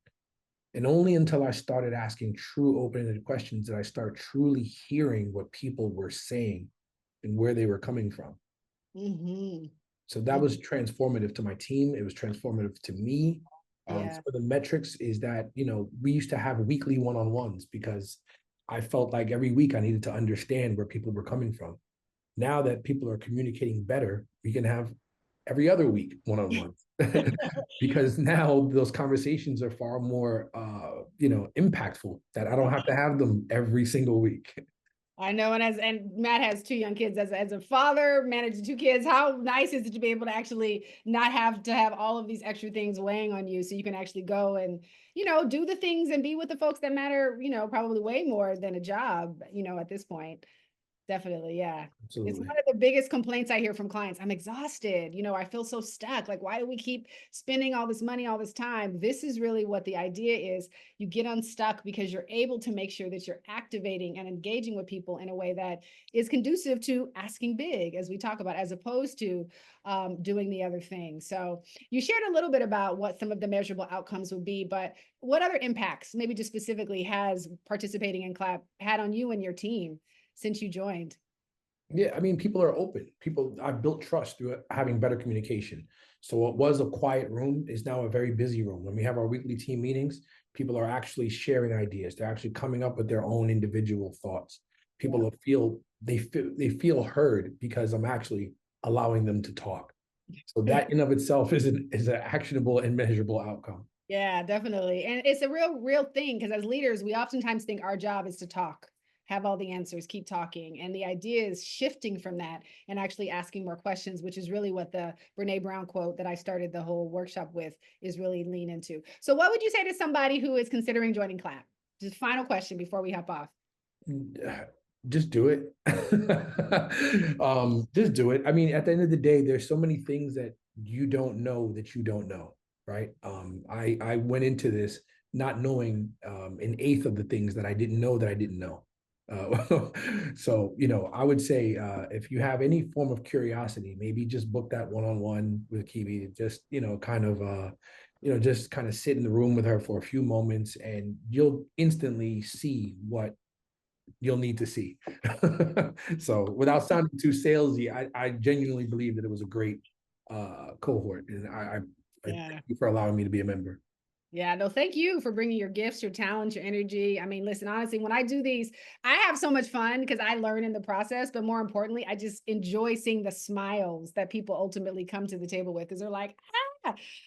And only until I started asking true open-ended questions did I start truly hearing what people were saying and where they were coming from. Mm-hmm. So that was transformative to my team. It was transformative to me. Yeah. For the metrics is that, we used to have weekly one-on-ones because I felt like every week I needed to understand where people were coming from. Now that people are communicating better, we can have every other week one-on-ones because now those conversations are far more, impactful that I don't have to have them every single week. I know, and Matt has 2 young kids. As a father managing 2 kids, how nice is it to be able to actually not have to have all of these extra things weighing on you, so you can actually go and do the things and be with the folks that matter, probably way more than a job, at this point. Definitely, yeah. It's Absolutely. one of the biggest complaints I hear from clients. I'm exhausted. I feel so stuck. Like, why do we keep spending all this money all this time? This is really what the idea is. You get unstuck because you're able to make sure that you're activating and engaging with people in a way that is conducive to asking big, as we talk about, as opposed to doing the other thing. So you shared a little bit about what some of the measurable outcomes would be, but what other impacts, maybe just specifically, has participating in CLAP had on you and your team since you joined? Yeah, I mean, people are open. I've built trust through having better communication. So what was a quiet room is now a very busy room. When we have our weekly team meetings, people are actually sharing ideas. They're actually coming up with their own individual thoughts. People feel heard because I'm actually allowing them to talk. So that in of itself is an actionable and measurable outcome. Yeah, definitely. And it's a real thing because as leaders, we oftentimes think our job is to talk, have all the answers, keep talking. And the idea is shifting from that and actually asking more questions, which is really what the Brene Brown quote that I started the whole workshop with is really lean into. So what would you say to somebody who is considering joining CLAP? Just final question before we hop off. Just do it. Just do it. I mean, at the end of the day, there's so many things that you don't know that you don't know, right? I went into this not knowing an eighth of the things that I didn't know that I didn't know. So, I would say if you have any form of curiosity, maybe just book that one-on-one with Kiwi. Just, just kind of sit in the room with her for a few moments and you'll instantly see what you'll need to see. So without sounding too salesy, I genuinely believe that it was a great cohort, and I thank you for allowing me to be a member. Yeah, no, thank you for bringing your gifts, your talents, your energy. I mean, listen, honestly, when I do these, I have so much fun because I learn in the process, but more importantly, I just enjoy seeing the smiles that people ultimately come to the table with because they're like,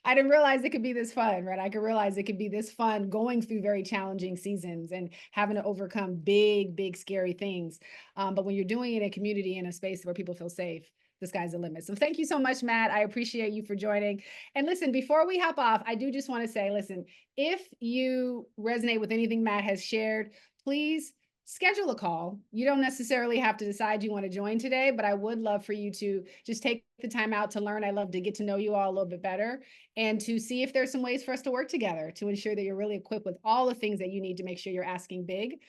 I didn't realize it could be this fun, right? I could realize it could be this fun going through very challenging seasons and having to overcome big, scary things. But when you're doing it in a community, in a space where people feel safe, the sky's the limit. So thank you so much, Matt. I appreciate you for joining. And listen, before we hop off, I do just want to say, listen, if you resonate with anything Matt has shared, please schedule a call. You don't necessarily have to decide you want to join today, but I would love for you to just take the time out to learn. I love to get to know you all a little bit better and to see if there's some ways for us to work together to ensure that you're really equipped with all the things that you need to make sure you're asking big.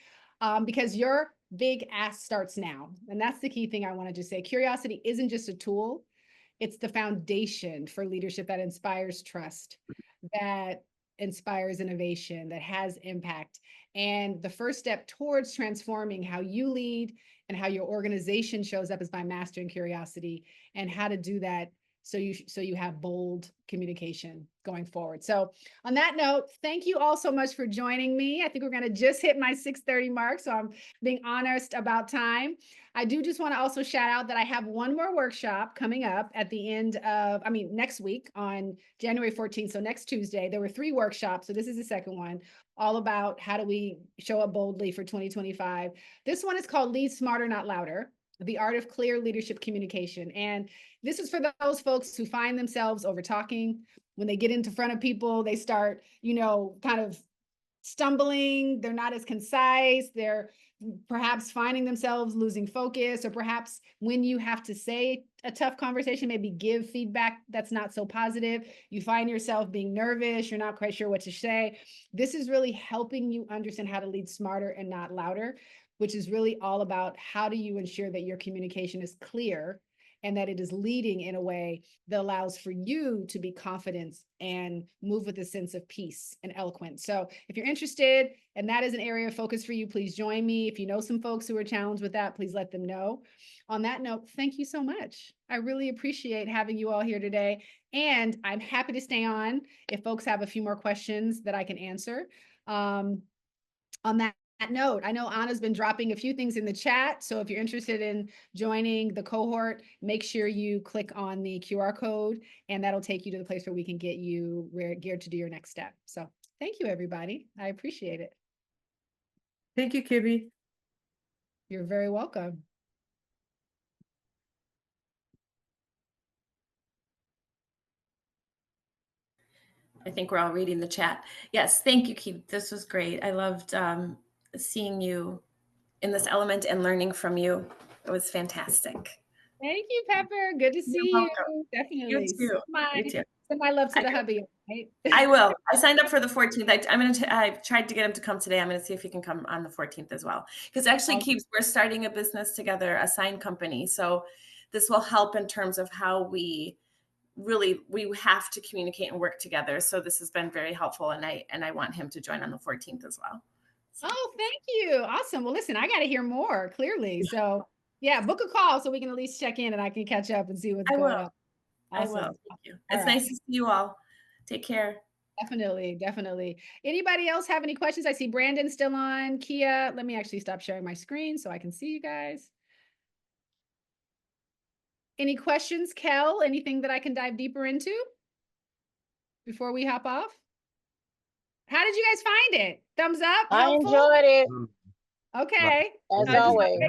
Because your big ask starts now. And that's the key thing I want to just say. Curiosity isn't just a tool, it's the foundation for leadership that inspires trust, that inspires innovation, that has impact. And the first step towards transforming how you lead and how your organization shows up is by mastering curiosity and how to do that so you have bold communication going forward. So on that note, thank you all so much for joining me. I think we're going to just hit my 6:30 mark, so I'm being honest about time. I do just want to also shout out that I have one more workshop coming up at the end of, next week on January 14th. So next Tuesday, there were 3 workshops. So this is the second one, all about how do we show up boldly for 2025. This one is called Lead Smarter, Not Louder, the art of clear leadership communication. And this is for those folks who find themselves over talking. When they get into front of people, they start, kind of stumbling, they're not as concise, they're perhaps finding themselves losing focus, or perhaps when you have to say a tough conversation, maybe give feedback that's not so positive, you find yourself being nervous, you're not quite sure what to say. This is really helping you understand how to lead smarter and not louder, which is really all about how do you ensure that your communication is clear and that it is leading in a way that allows for you to be confident and move with a sense of peace and eloquence. So if you're interested and that is an area of focus for you, please join me. If you know some folks who are challenged with that, please let them know. On that note, thank you so much. I really appreciate having you all here today. And I'm happy to stay on if folks have a few more questions that I can answer. On that note, I know Anna's been dropping a few things in the chat. So if you're interested in joining the cohort, make sure you click on the QR code and that'll take you to the place where we can get you geared to do your next step. So thank you, everybody. I appreciate it. Thank you, Kibby. You're very welcome. I think we're all reading the chat. Yes, thank you, Keith. This was great. I loved seeing you in this element and learning from you. It was fantastic. Thank you, Pepper. Good to see you. Definitely. You too. Send my love to the hubby. Right? I will. I signed up for the 14th. I've tried to get him to come today. I'm going to see if he can come on the 14th as well. Because actually, Keeps, we're starting a business together, a sign company. So this will help in terms of how we have to communicate and work together. So this has been very helpful, and I want him to join on the 14th as well. So. Oh, thank you. Awesome. Well, listen, I got to hear more clearly. So yeah, book a call so we can at least check in and I can catch up and see what's going on. Awesome. I will. Thank you. It's nice to see you all. Take care. Definitely. Anybody else have any questions? I see Brandon still on. Kia, let me actually stop sharing my screen so I can see you guys. Any questions, Kel? Anything that I can dive deeper into before we hop off? How did you guys find it? Thumbs up? I helpful? enjoyed it. Okay. As always.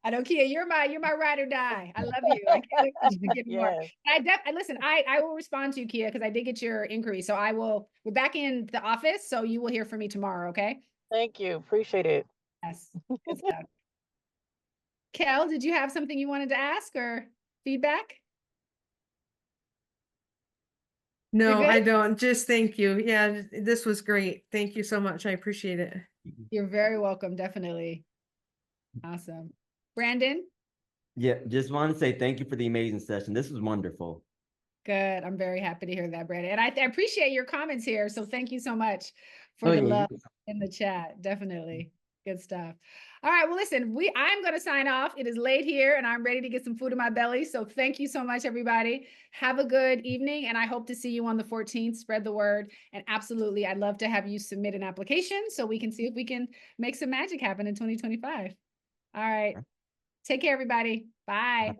I know, Kia, you're my ride or die. I love you. I can't wait for you to get more. Listen, I will respond to you, Kia, because I did get your inquiry. So we're back in the office, so you will hear from me tomorrow, okay? Thank you. Appreciate it. Yes. Good stuff. Kel, did you have something you wanted to ask or feedback? No, I don't. Just thank you. Yeah, this was great. Thank you so much. I appreciate it. You're very welcome. Definitely. Awesome. Brandon? Yeah, just want to say thank you for the amazing session. This was wonderful. Good. I'm very happy to hear that, Brandon. And I appreciate your comments here. So thank you so much for the love in the chat. Definitely. Good stuff. All right. Well, listen, I'm going to sign off. It is late here and I'm ready to get some food in my belly. So thank you so much, everybody. Have a good evening. And I hope to see you on the 14th. Spread the word. And absolutely, I'd love to have you submit an application so we can see if we can make some magic happen in 2025. All right. Take care, everybody. Bye.